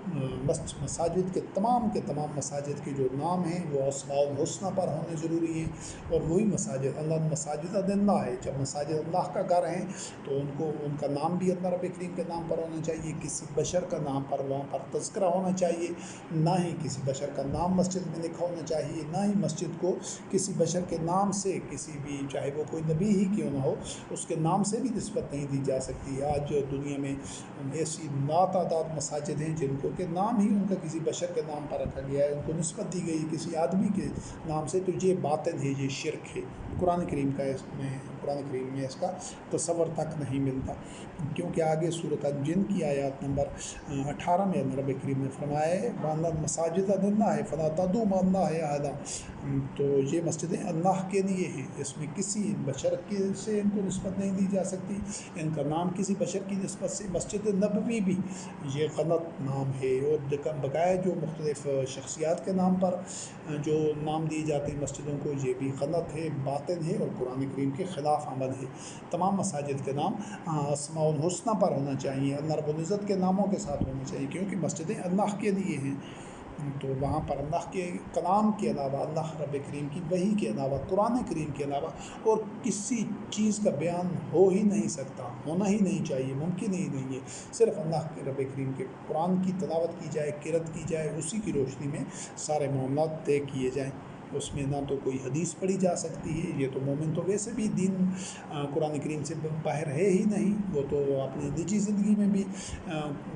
مساجد کے تمام مساجد کے جو نام ہیں وہ اسماء الحسنہ پر ہونے ضروری ہیں، اور وہی مساجد اللہ مساجد اللہ ہے، جب مساجد اللہ کا گھر ہیں تو ان کا نام بھی اللہ رب کریم کے نام پر ہونا چاہیے، کسی بشر کا نام پر وہاں پر تذکرہ ہونا چاہیے، نہ ہی کسی بشر کا نام مسجد میں لکھا ہونا چاہیے، نہ ہی مسجد کو کسی بشر کے نام سے کسی بھی، چاہے وہ کوئی نبی ہی کیوں نہ ہو، اس کے نام سے بھی نسبت نہیں دی جا سکتی۔ آج دنیا میں ایسی لاتعداد مساجد ہیں جن کو کہ نام ہی ان کا کسی بشر کے نام پر رکھا گیا ہے، ان کو نسبت دی گئی کسی آدمی کے نام سے، تو یہ باطل ہے، یہ شرک ہے۔ قرآن کریم میں اس کا تصور تک نہیں ملتا، کیونکہ آگے سورۃ الجن کی آیات نمبر 18 میں اللہ رب کریم نے فرمایا ہے وَأَنَّ الْمَسَاجِدَ لِلَّهِ فَلَا تَدْعُوا مَعَ اللَّهِ أَحَدًا، تو یہ مسجدیں اللہ کے لیے ہیں، اس میں کسی بشر سے ان کو نسبت نہیں دی جا سکتی، ان کا نام کسی بشر کی نسبت سے۔ مسجد نبوی بھی یہ غلط نام ہے، اور بقایا جو مختلف شخصیات کے نام پر جو نام دیے جاتے ہیں مسجدوں کو، یہ بھی غلط ہے، باطل ہے، اور قرآن کریم کے خلاف عمل ہے۔ تمام مساجد کے نام اسماء الحسنہ پر ہونا چاہیے، اللہ رب العزت کے ناموں کے ساتھ ہونا چاہیے، کیونکہ مسجدیں اللہ کے لیے ہیں، تو وہاں پر اللہ کے کلام کے علاوہ، اللہ رب کریم کی وحی کے علاوہ، قرآن کریم کے علاوہ اور کسی چیز کا بیان ہو ہی نہیں سکتا، ہونا ہی نہیں چاہیے، ممکن ہی نہیں ہے۔ صرف اللہ کے رب کریم کے قرآن کی تلاوت کی جائے، قرأت کی جائے، اسی کی روشنی میں سارے معاملات طے کیے جائیں۔ اس میں نہ تو کوئی حدیث پڑھی جا سکتی ہے، یہ تو مومن تو ویسے بھی دین قرآن کریم سے باہر ہے ہی نہیں، وہ تو اپنی نجی زندگی میں بھی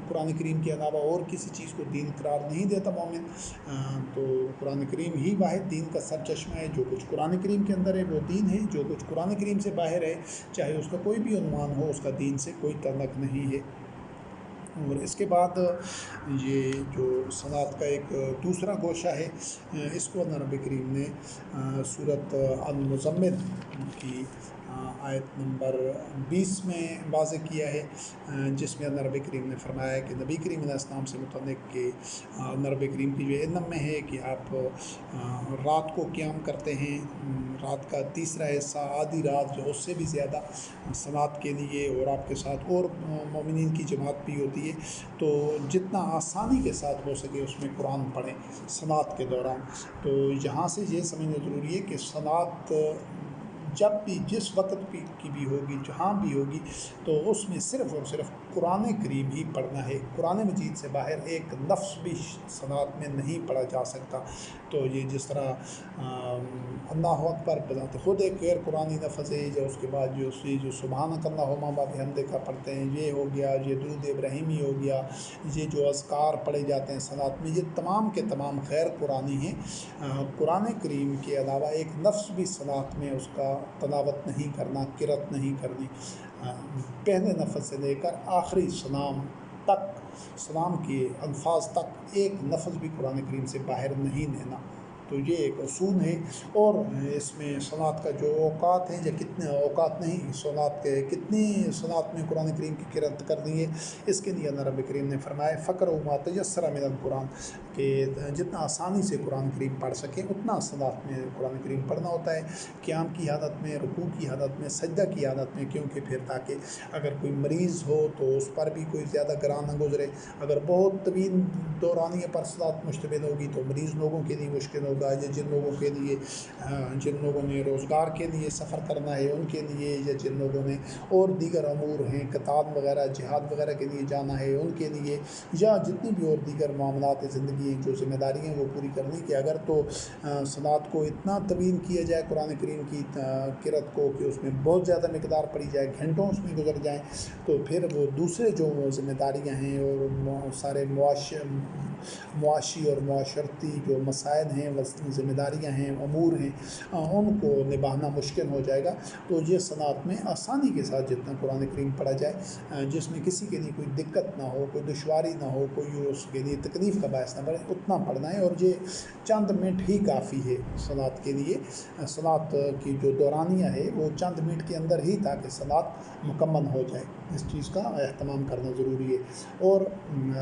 قرآن کریم کے علاوہ اور کسی چیز کو دین قرار نہیں دیتا مومن، تو قرآن کریم ہی واحد دین کا سر چشمہ ہے، جو کچھ قرآن کریم کے اندر ہے وہ دین ہے، جو کچھ قرآن کریم سے باہر ہے چاہے اس کا کوئی بھی عنوان ہو، اس کا دین سے کوئی تعلق نہیں ہے۔ اور اس کے بعد یہ جو صلاۃ کا ایک دوسرا گوشہ ہے، اس کو اللہ رب کریم نے سورۃ المزمل کی آیت نمبر 20 میں واضح کیا ہے، جس میں اللہ رب کریم نے فرمایا کہ نبی کریم علیہ السلام سے متعلق کہ اللہ رب کریم کی جو علم میں ہے کہ آپ رات کو قیام کرتے ہیں، رات کا تیسرا حصہ، آدھی رات جو اس سے بھی زیادہ صلاۃ کے لیے، اور آپ کے ساتھ اور مومنین کی جماعت بھی ہوتی ہے، تو جتنا آسانی کے ساتھ ہو سکے اس میں قرآن پڑھیں صلاۃ کے دوران۔ تو یہاں سے یہ سمجھنا ضروری ہے کہ صلاۃ جب بھی جس وقت کی بھی ہوگی، جہاں بھی ہوگی، تو اس میں صرف اور صرف قرآن کریم ہی پڑھنا ہے، قرآن مجید سے باہر ایک لفظ بھی صلاۃ میں نہیں پڑھا جا سکتا۔ تو یہ جس طرح اللہ اکبر بذات خود ایک غیر قرآنی لفظ ہے، یا اس کے بعد جو سبحانک اللہم و بحمدک پڑھتے ہیں یہ ہو گیا، یہ درود ابراہیمی ہو گیا، یہ جو اذکار پڑھے جاتے ہیں صلاۃ میں، یہ تمام کے تمام غیر قرآنی ہیں۔ قرآن کریم کے علاوہ ایک لفظ بھی صلاۃ میں اس کا تلاوت نہیں کرنا، قرأت نہیں کرنی، پہلے لفظ سے لے کر آخری سلام تک، سلام کے الفاظ تک ایک لفظ بھی قرآن کریم سے باہر نہیں لینا۔ تو یہ ایک اصول ہے، اور اس میں صلاۃ کا جو اوقات ہیں، یا کتنے اوقات نہیں، صلاۃ کے کتنی صلاۃ میں قرآن کریم کی قرأت کرنی ہے، اس کے لیے اللہ رب کریم نے فرمایا فَقْرَؤْا مَا تَيَسَّرَ مِنَ الْقُرْآنِ، کہ جتنا آسانی سے قرآن کریم پڑھ سکے اتنا صلاۃ میں قرآن کریم پڑھنا ہوتا ہے، قیام کی حالت میں، رکوع کی حالت میں، سجدہ کی حالت میں، کیونکہ پھر تاکہ اگر کوئی مریض ہو تو اس پر بھی کوئی زیادہ گراں نہ گزرے، اگر بہت طویل دورانیے پر صلاۃ مشتمل ہوگی تو مریض لوگوں کے لیے مشکل ہوگا، یا جن لوگوں نے روزگار کے لیے سفر کرنا ہے ان کے لیے، یا جن لوگوں نے اور دیگر امور ہیں، قتال وغیرہ، جہاد وغیرہ کے لیے جانا ہے ان کے لیے، یا جتنی بھی اور دیگر معاملات زندگی ہیں، جو ذمہ داریاں ہیں وہ پوری کرنی، کہ اگر تو صلاۃ کو اتنا طویل کیا جائے قرآن کریم کی قرأت کو کہ اس میں بہت زیادہ مقدار پڑی جائے، گھنٹوں اس میں گزر جائیں، تو پھر وہ دوسرے جو ذمہ داریاں ہیں اور سارے معاشی اور معاشرتی جو مسائل ہیں، ذمہ داریاں ہیں، امور ہیں، ان کو نبھانا مشکل ہو جائے گا۔ تو یہ صلاۃ میں آسانی کے ساتھ جتنا قرآن کریم پڑھا جائے، جس میں کسی کے لیے کوئی دقت نہ ہو، کوئی دشواری نہ ہو، کوئی اس کے لیے تکلیف کا باعث نہ بنے، اتنا پڑھنا ہے۔ اور یہ چند منٹ ہی کافی ہے صلاۃ کے لیے۔ صلاۃ کی جو دورانیہ ہے وہ چند منٹ کے اندر ہی، تاکہ صلاۃ مکمل ہو جائے، اس چیز کا اہتمام کرنا ضروری ہے۔ اور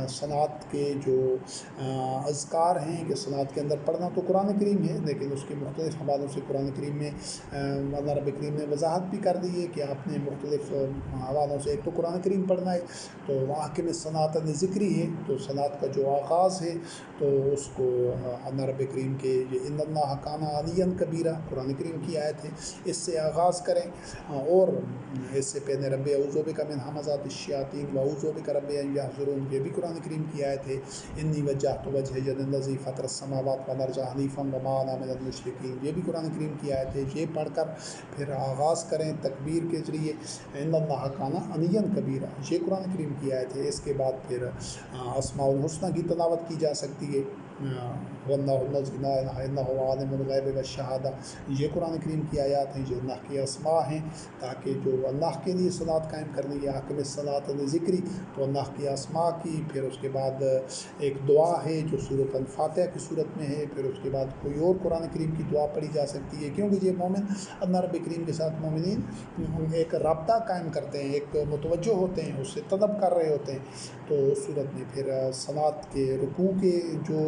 صلاۃ کے جو اذکار ہیں کہ صلاۃ کے اندر پڑھنا تو قرآن کریم ہے، لیکن اس کے مختلف حوالوں سے قرآن کریم میں اللہ رب کریم نے وضاحت بھی کر دی ہے کہ آپ نے مختلف حوالوں سے، ایک تو قرآن کریم پڑھنا ہے، تو واقع میں صلاۃ ذکری ہے، تو صلاۃ کا جو آغاز ہے تو اس کو اللہ رب کریم کے ان اللہ کان علیٰ کبیرہ قرآن کریم کی آیت ہے، اس سے آغاز کریں۔ اور اس سے پہلے رب اعوذ بک من ہمزات الشیاطین واعوذ بک رب ان یحضرون، یہ بھی قرآن کریم کی آیت ہے۔ انی وجہت وجہی للذی فطر السماوات والارض حنیفا وما انا من المشرکین، یہ بھی قرآن کریم کی آیت ہے۔ یہ پڑھ کر پھر آغاز کریں تکبیر کے ذریعے، ان اللہ کان علیٰ کبیرہ، یہ قرآن کریم کی آیت ہے۔ اس کے بعد پھر اسماء الحسنی کی تلاوت کی جا سکتی ہے، واللہ الذی لا الہ الا هو عالم الغیب والشہادہ، یہ قرآن کریم کی آیات ہیں، جو اللہ کی اسماء ہیں، تاکہ جو اللہ کے لیے صلاۃ قائم کرنی ہے، حاکم الصلاۃ ذکری، تو اللہ کی اسماء کی۔ پھر اس کے بعد ایک دعا ہے جو سورۃ الفاتحہ کی صورت میں ہے، پھر اس کے بعد کوئی اور قرآن کریم کی دعا پڑھی جا سکتی ہے، کیونکہ یہ مومن اللہ رب کریم کے ساتھ مومنین ایک رابطہ قائم کرتے ہیں، ایک متوجہ ہوتے ہیں، اس سے طلب کر رہے ہوتے ہیں۔ تو اس صورت میں پھر صلاۃ کے رکوع کے جو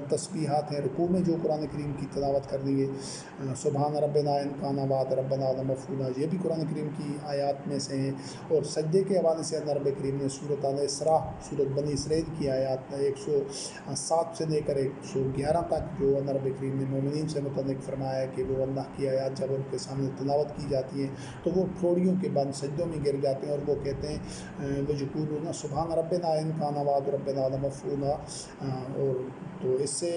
تسبیحات ہیں، رکوع میں جو قرآن کریم کی تلاوت کرنی ہے، سبحان ربنا ان کان وعد ربنا لمفعولا، یہ بھی قرآن کریم کی آیات میں سے ہیں۔ اور سجدے کے حوالے سے اللہ رب کریم نے سورۃ الاسراء، سورۃ بنی اسرائیل کی آیات 107 سے لے کر 111 تک، جو اللہ رب کریم نے مومنین سے متعلق فرمایا کہ وہ اللہ کی آیات جب ان کے سامنے تلاوت کی جاتی ہیں تو وہ پھوڑیوں کے بند سجدوں میں گر جاتے ہیں، اور وہ کہتے ہیں وَيَقُولُونَ سبحان ربنا ان کان وعد ربنا لمفعولا۔ اور تو اس سے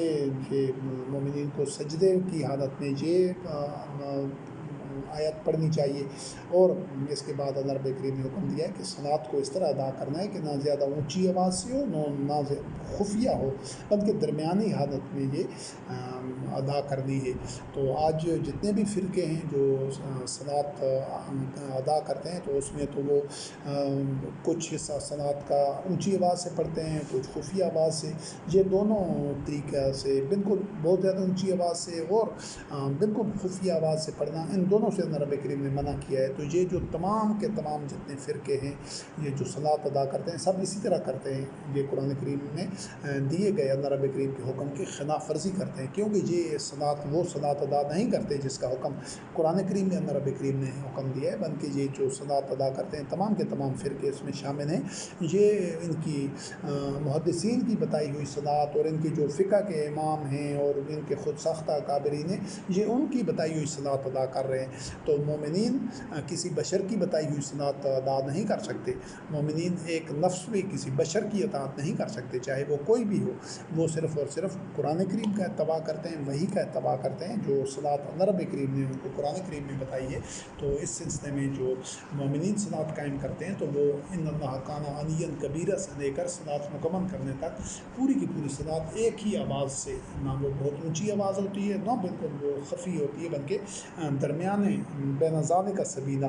یہ مومنین کو سجدے کی حالت میں یہ آیت پڑھنی چاہیے۔ اور اس کے بعد اللہ رب کریم نے حکم دیا ہے کہ صلاۃ کو اس طرح ادا کرنا ہے کہ نہ زیادہ اونچی آواز سے ہو، نہ خفیہ ہو، بلکہ درمیانی حالت میں یہ ادا کرنی ہے۔ تو آج جتنے بھی فرقے ہیں جو صلاۃ ادا کرتے ہیں، تو اس میں تو وہ کچھ حصہ صلاۃ کا اونچی آواز سے پڑھتے ہیں، کچھ خفیہ آواز سے۔ یہ دونوں طریقہ سے، بالکل بہت زیادہ اونچی آواز سے اور بالکل خفیہ آواز سے پڑھنا، ان دونوں سے اللہ رب کریم نے منع کیا ہے۔ تو یہ جو تمام کے تمام جتنے فرقے ہیں، یہ جو صلاۃ ادا کرتے ہیں، سب اسی طرح کرتے ہیں۔ یہ قرآن کریم میں دیے گئے اللہ رب کریم کے حکم کی خلاف ورزی کرتے ہیں، کیونکہ یہ وہ صلاۃ ادا نہیں کرتے جس کا حکم قرآن کریم میں اللہ رب کریم نے حکم دیا ہے، بلکہ یہ جو صلاۃ ادا کرتے ہیں تمام کے تمام فرقے اس میں شامل ہیں۔ یہ ان کی محدثین کی بتائی ہوئی صلاۃ، اور ان کی جو فقہ کے امام ہیں اور ان کے خود ساختہ اکابرین ہیں، یہ ان کی بتائی ہوئی صلاۃ ادا کر رہے ہیں۔ تو مومنین کسی بشر کی بتائی ہوئی صلاۃ ادا نہیں کر سکتے، مومنین ایک نفس بھی کسی بشر کی اطاعت نہیں کر سکتے، چاہے وہ کوئی بھی ہو۔ وہ صرف اور صرف قرآن کریم کا اتباع کرتے ہیں، وحی کا اتباع کرتے ہیں، جو صلاۃ اللہ رب کریم نے ان کو قرآن کریم میں بتائی ہے۔ تو اس سلسلے میں جو مومنین صلاۃ قائم کرتے ہیں، تو وہ ان اللہ کان علیٰ کبیرہ سے لے کر صلاۃ مکمل کرنے تک پوری کی پوری صلاۃ ایک ہی آواز سے، نہ وہ بہت اونچی آواز ہوتی ہے، نہ بالکل وہ خفی ہوتی ہے، بلکہ درمیانے بین ذالک سبیلا،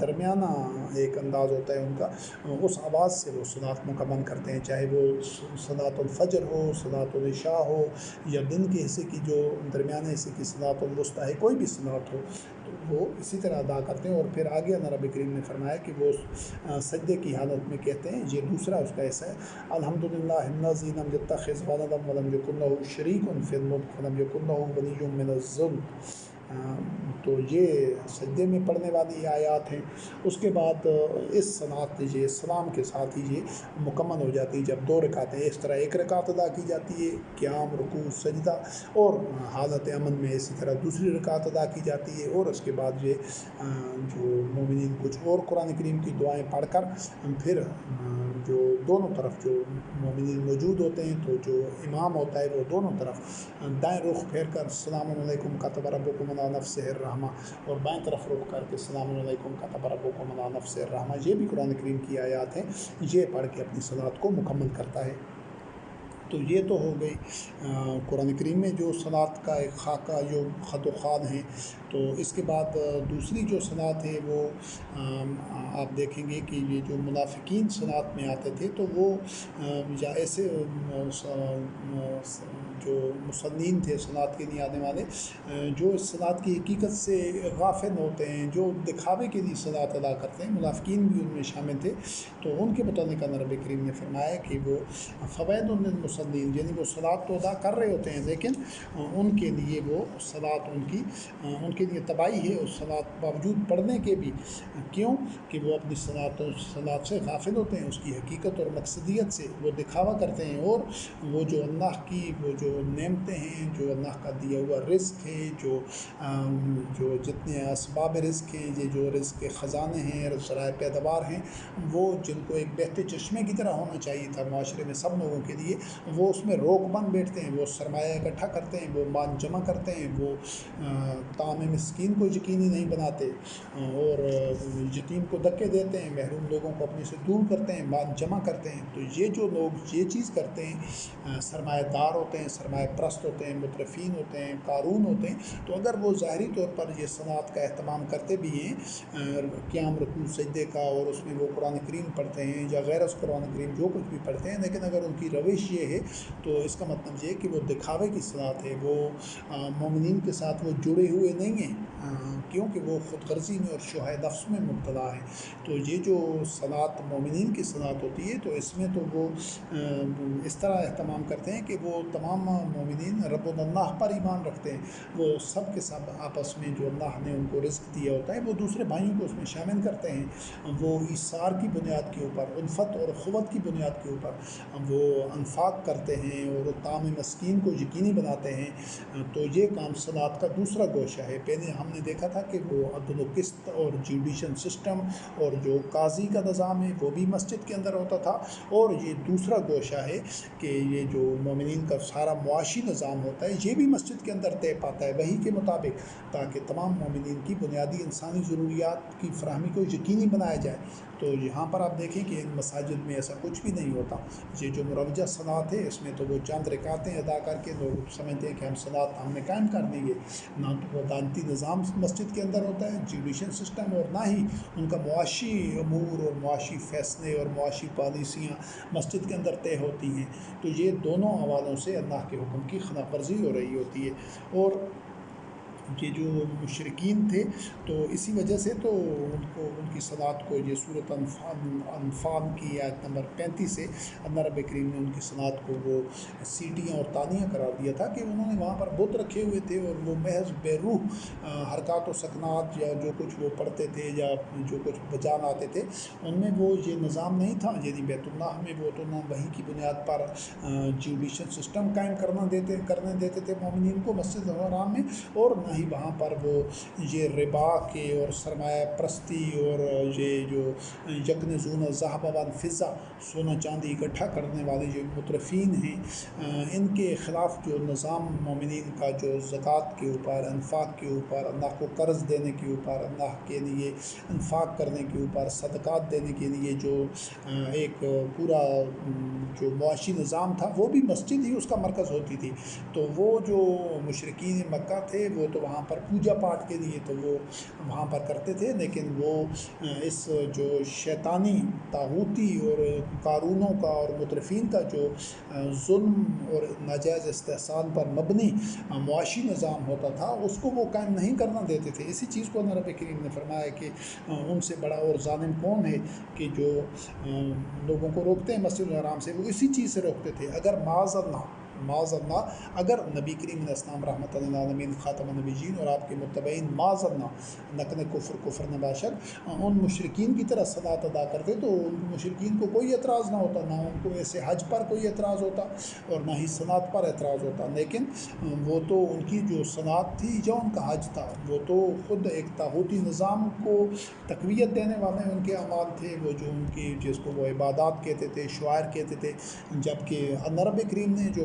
درمیانہ ایک انداز ہوتا ہے ان کا، اس آواز سے وہ صلاۃ مکمل کرتے ہیں، چاہے وہ صلاۃ الفجر ہو، صلاۃ العشاء ہو، یا دن کے حصے کی جو درمیانے حصے کی صلاۃ الوسطیٰ ہے، کوئی بھی صلاۃ ہو، تو وہ اسی طرح ادا کرتے ہیں۔ اور پھر آگے اللہ رب کریم نے فرمایا کہ وہ سجدے کی حالت میں کہتے ہیں، یہ دوسرا اس کا حصہ ہے، الحمدللہ الذی لم یتخذ ولدا ولم یکن لہ شریک فی الملک ولم یکن لہ ولی من الذل۔ تو یہ سجدے میں پڑھنے والی آیات ہیں۔ اس کے بعد اس صلاۃ یہ سلام کے ساتھ ہی یہ مکمل ہو جاتی ہے، جب 2 رکعتیں، اس طرح 1 رکعت ادا کی جاتی ہے، قیام، رکوع، سجدہ، اور حالت امن میں اسی طرح دوسری رکعت ادا کی جاتی ہے۔ اور اس کے بعد یہ جو مومنین کچھ اور قرآن کریم کی دعائیں پڑھ کر پھر جو دونوں طرف جو مومنین موجود ہوتے ہیں، تو جو امام ہوتا ہے وہ دونوں طرف دائیں رخ پھیر کر السلام علیکم کتب ربکم علی نفسہ الرحمہ، اور بائیں طرف رخ کر کے السلام علیکم کتب ربکم علی نفسہ الرحمہ، یہ بھی قرآن کریم کی آیات ہیں، یہ پڑھ کے اپنی صلاۃ کو مکمل کرتا ہے۔ تو یہ تو ہو گئی قرآن کریم میں جو صلات کا ایک خاکہ جو خط و خال ہیں۔ تو اس کے بعد دوسری جو صلات ہے وہ آپ دیکھیں گے کہ یہ جو منافقین صلات میں آتے تھے تو وہ یا ایسے جو مصلین تھے صلات کے لیے آنے والے جو اس صلات کی حقیقت سے غافل ہوتے ہیں، جو دکھاوے کے لیے صلات ادا کرتے ہیں، منافقین بھی ان میں شامل تھے۔ تو ان کے متعلق نبی کریم نے فرمایا کہ وہ فوائد للمصلین، یعنی وہ صلات تو ادا کر رہے ہوتے ہیں لیکن ان کے لیے وہ صلات ان کے لیے تباہی ہے اس صلات باوجود پڑھنے کے بھی۔ کیوں کہ وہ اپنی صلات سے غافل ہوتے ہیں، اس کی حقیقت اور مقصدیت سے وہ دکھاوا کرتے ہیں، اور وہ جو اللہ کی وہ جو نعمتیں ہیں، جو اللہ کا دیا ہوا رزق ہے، جو جتنے اسباب رزق ہیں، یہ جو رزق کے خزانے ہیں، ذرائع پیداوار ہیں، وہ جن کو ایک بہتے چشمے کی طرح ہونا چاہیے تھا معاشرے میں سب لوگوں کے لیے، وہ اس میں روک بند بیٹھتے ہیں، وہ سرمایہ اکٹھا کرتے ہیں، وہ مال جمع کرتے ہیں، وہ طعام مسکین کو یقینی نہیں بناتے، اور یتیم کو دھکے دیتے ہیں، محروم لوگوں کو اپنے سے دور کرتے ہیں، مال جمع کرتے ہیں۔ تو یہ جو لوگ یہ چیز کرتے ہیں، سرمایہ دار ہوتے ہیں، سرمایہ پرست ہوتے ہیں، مترفین ہوتے ہیں، قارون ہوتے ہیں، تو اگر وہ ظاہری طور پر یہ صلات کا اہتمام کرتے بھی ہیں، قیام رکوع سجدے کا، اور اس میں وہ قرآن کریم پڑھتے ہیں یا غیر از قرآن کریم جو کچھ بھی پڑھتے ہیں، لیکن اگر ان کی روش یہ ہے تو اس کا مطلب یہ ہے کہ وہ دکھاوے کی صلات ہے، وہ مومنین کے ساتھ وہ جڑے ہوئے نہیں ہیں، کیونکہ وہ خود غرضی میں اور شوہ نفس میں مبتلا ہے۔ تو یہ جو صلات مومنین کی صلات ہوتی ہے تو اس میں تو وہ اس طرح اہتمام کرتے ہیں کہ وہ تمام مومنین رب اللہ پر ایمان رکھتے ہیں، وہ سب کے سب آپس میں جو اللہ نے ان کو رزق دیا ہوتا ہے وہ دوسرے بھائیوں کو اس میں شامل کرتے ہیں، وہ ایثار کی بنیاد کے اوپر، الفت اور اخوت کی بنیاد کے اوپر وہ انفاق کرتے ہیں اور طعام مسکین کو یقینی بناتے ہیں۔ تو یہ کام صلات کا دوسرا گوشہ ہے۔ پہلے ہم نے دیکھا تھا کہ وہ عدل و قسط اور جوڈیشل سسٹم اور جو قاضی کا نظام ہے وہ بھی مسجد کے اندر ہوتا تھا، اور یہ دوسرا گوشہ ہے کہ یہ جو مومنین کا سارا معاشی نظام ہوتا ہے یہ بھی مسجد کے اندر طے پاتا ہے وحی کے مطابق، تاکہ تمام مومنین کی بنیادی انسانی ضروریات کی فراہمی کو یقینی بنایا جائے۔ تو یہاں پر آپ دیکھیں کہ ان مساجد میں ایسا کچھ بھی نہیں ہوتا۔ یہ جو مروجہ صلات ہے اس میں تو وہ چند رکعتیں ادا کر کے لوگ سمجھتے ہیں کہ ہم صلات ہم نے قائم کر دیں گے، نہ تو عدالتی نظام مسجد کے اندر ہوتا ہے، جوڈیشل سسٹم، اور نہ ہی ان کا معاشی امور اور معاشی فیصلے اور معاشی پالیسیاں مسجد کے اندر طے ہوتی ہیں۔ تو یہ دونوں حوالوں سے اللہ کے حکم کی خلاف ورزی ہو رہی ہوتی ہے، اور یہ جو مشرکین تھے تو اسی وجہ سے تو ان کی صلات کو یہ صورت انفال کی آیت نمبر 35 سے اللہ رب کریم نے ان کی صلات کو وہ سیٹیاں اور تانیاں قرار دیا تھا کہ انہوں نے وہاں پر بت رکھے ہوئے تھے، اور وہ محض بے روح حرکات و سکنات یا جو کچھ وہ پڑھتے تھے یا جو کچھ بجان آتے تھے ان میں وہ یہ نظام نہیں تھا، یعنی بیت اللہ میں وہ تو نہ وحی کی بنیاد پر جوڈیشل سسٹم قائم کرنے دیتے تھے مومنین کو مسجد الحرام میں، اور نہ ہی وہاں پر وہ یہ ربا کے اور سرمایہ پرستی اور یہ جو یکنزون الذھب والفضہ سونا چاندی اکٹھا کرنے والے جو مترفین ہیں، ان کے خلاف جو نظام مومنین کا جو زکوٰۃ کے اوپر، انفاق کے اوپر، اللہ کو قرض دینے کے اوپر، اللہ کے لیے انفاق کرنے کے اوپر، صدقات دینے کے لیے جو ایک پورا جو معاشی نظام تھا وہ بھی مسجد ہی اس کا مرکز ہوتی تھی۔ تو وہ جو مشرکین مکہ تھے وہ تو وہاں پر پوجا پاٹ کے لیے تو وہ وہاں پر کرتے تھے، لیکن وہ اس جو شیطانی طاغوتی اور قارونوں کا اور مترفین کا جو ظلم اور ناجائز استحصال پر مبنی معاشی نظام ہوتا تھا اس کو وہ قائم نہیں کرنا دیتے تھے۔ اسی چیز کو اللہ رب کریم نے فرمایا کہ ان سے بڑا اور ظالم کون ہے کہ جو لوگوں کو روکتے ہیں مسجد الحرام سے، وہ اسی چیز سے روکتے تھے۔ اگر معاذ اللہ اگر نبی کریم علیہ السلام رحمۃ للعالمین خاتم النبیین اور آپ کے متبعین معاذ اللہ نقل کفر نباشد ان مشرکین کی طرح صلات ادا کرتے تو ان مشرکین کو کوئی اعتراض نہ ہوتا، نہ ان کو ایسے حج پر کوئی اعتراض ہوتا اور نہ ہی صلات پر اعتراض ہوتا، لیکن وہ تو ان کی جو صلات تھی یا ان کا حج تھا وہ تو خود ایک طاغوتی نظام کو تقویت دینے والے ان کے اعمال تھے، وہ جو ان کی جس کو وہ عبادات کہتے تھے، شعائر کہتے تھے، جبکہ اللہ رب کریم نے جو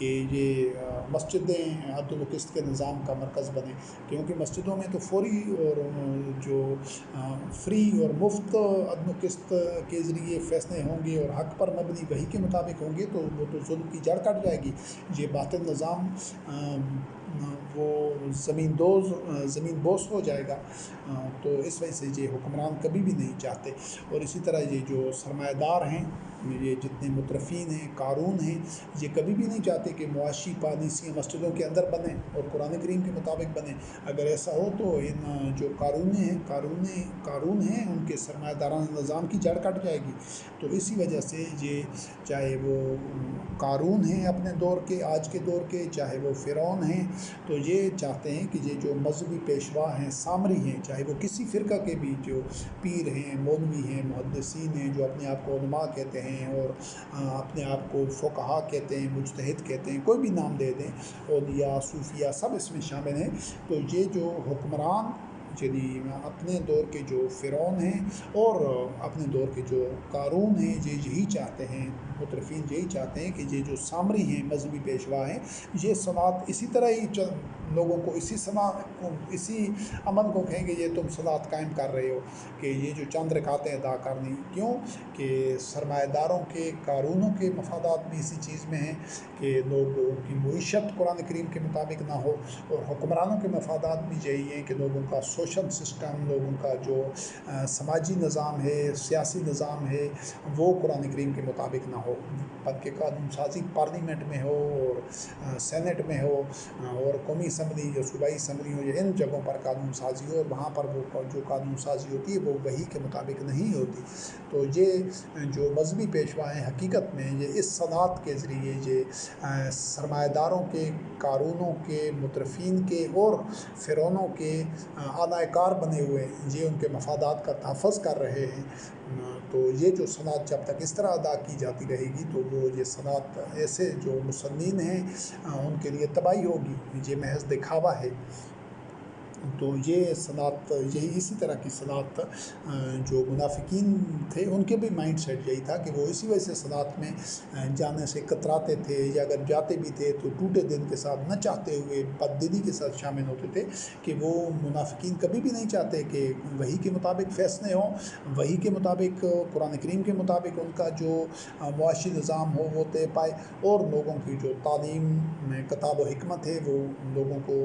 کہ یہ مسجدیں عدل و قسط کے نظام کا مرکز بنے، کیونکہ مسجدوں میں تو فوری اور جو فری اور مفت عدل و قسط کے ذریعے فیصلے ہوں گے اور حق پر مبنی وحی کے مطابق ہوں گے، تو وہ تو ظلم کی جڑ کٹ جائے گی۔ یہ باطل نظام وہ زمین بوس ہو جائے گا۔ تو اس وجہ سے یہ حکمران کبھی بھی نہیں چاہتے، اور اسی طرح یہ جو سرمایہ دار ہیں، یہ جتنے مترفین ہیں، قارون ہیں، یہ کبھی بھی نہیں چاہتے کہ معاشی پالیسیاں مسجدوں کے اندر بنیں اور قرآن کریم کے مطابق بنیں۔ اگر ایسا ہو تو ان جو قارون ہیں ان کے سرمایہ دارانہ نظام کی جڑ کٹ جائے گی۔ تو اسی وجہ سے یہ چاہے وہ قارون ہیں اپنے دور کے، آج کے دور کے، چاہے وہ فرعون ہیں، تو یہ چاہتے ہیں کہ یہ جو مذہبی پیشوا ہیں، سامری ہیں، چاہے وہ کسی فرقہ کے بھی، جو پیر ہیں، مولوی ہیں، محدثین ہیں، جو اپنے آپ کو علماء کہتے ہیں اور اپنے آپ کو فقہا کہتے ہیں، مجتہد کہتے ہیں، کوئی بھی نام دے دیں، اولیاء، صوفیاء، سب اس میں شامل ہیں۔ تو یہ جو حکمران یعنی اپنے دور کے جو فرعون ہیں اور اپنے دور کے جو قارون ہیں، یہ یہی چاہتے ہیں، مترفین یہی چاہتے ہیں کہ یہ جو سامری ہیں، مذہبی پیشوا ہیں، یہ صلاۃ اسی طرح ہی لوگوں کو اسی عمل کو کہیں کہ یہ تم صلاۃ قائم کر رہے ہو، کہ یہ جو چند رکعتیں ادا کرنی، کیوں کہ سرمایہ داروں کے، قارونوں کے مفادات بھی اسی چیز میں ہیں کہ لوگوں کی معیشت قرآن کریم کے مطابق نہ ہو، اور حکمرانوں کے مفادات بھی یہی ہیں کہ لوگوں کا سوشل سسٹم، لوگوں کا جو سماجی نظام ہے، سیاسی نظام ہے، وہ قرآن کریم کے مطابق نہ ہو، بلکہ قانون سازی پارلیمنٹ میں ہو اور سینٹ میں ہو اور قومی اسمبلی یا صوبائی اسمبلی ہو، یا ان جگہوں پر قانون سازی ہو، اور وہاں پر وہ جو قانون سازی ہوتی ہے وہ وحی کے مطابق نہیں ہوتی۔ تو یہ جو مذہبی پیشوا ہیں، حقیقت میں یہ اس صلاۃ کے ذریعے یہ سرمایہ داروں کے، قارونوں کے، مترفین کے اور فرعونوں کے اعلی کار بنے ہوئے ہیں، یہ ان کے مفادات کا تحفظ کر رہے ہیں۔ تو یہ جو صلاۃ جب تک اس طرح ادا کی جاتی رہے گی تو وہ یہ صلاۃ ایسے جو مسلمین ہیں ان کے لیے تباہی ہوگی، یہ محض دکھاوا ہے۔ تو یہ صلاۃ یہی اسی طرح کی صلاۃ جو منافقین تھے ان کے بھی مائنڈ سیٹ یہی تھا کہ وہ اسی وجہ سے صلاۃ میں جانے سے کتراتے تھے، یا اگر جاتے بھی تھے تو ٹوٹے دل کے ساتھ، نہ چاہتے ہوئے بددلی کے ساتھ شامل ہوتے تھے، کہ وہ منافقین کبھی بھی نہیں چاہتے کہ وحی کے مطابق فیصلے ہوں، وحی کے مطابق، قرآن کریم کے مطابق ان کا جو معاشی نظام ہو وہ طے پائے، اور لوگوں کی جو تعلیم میں کتاب و حکمت ہے وہ لوگوں کو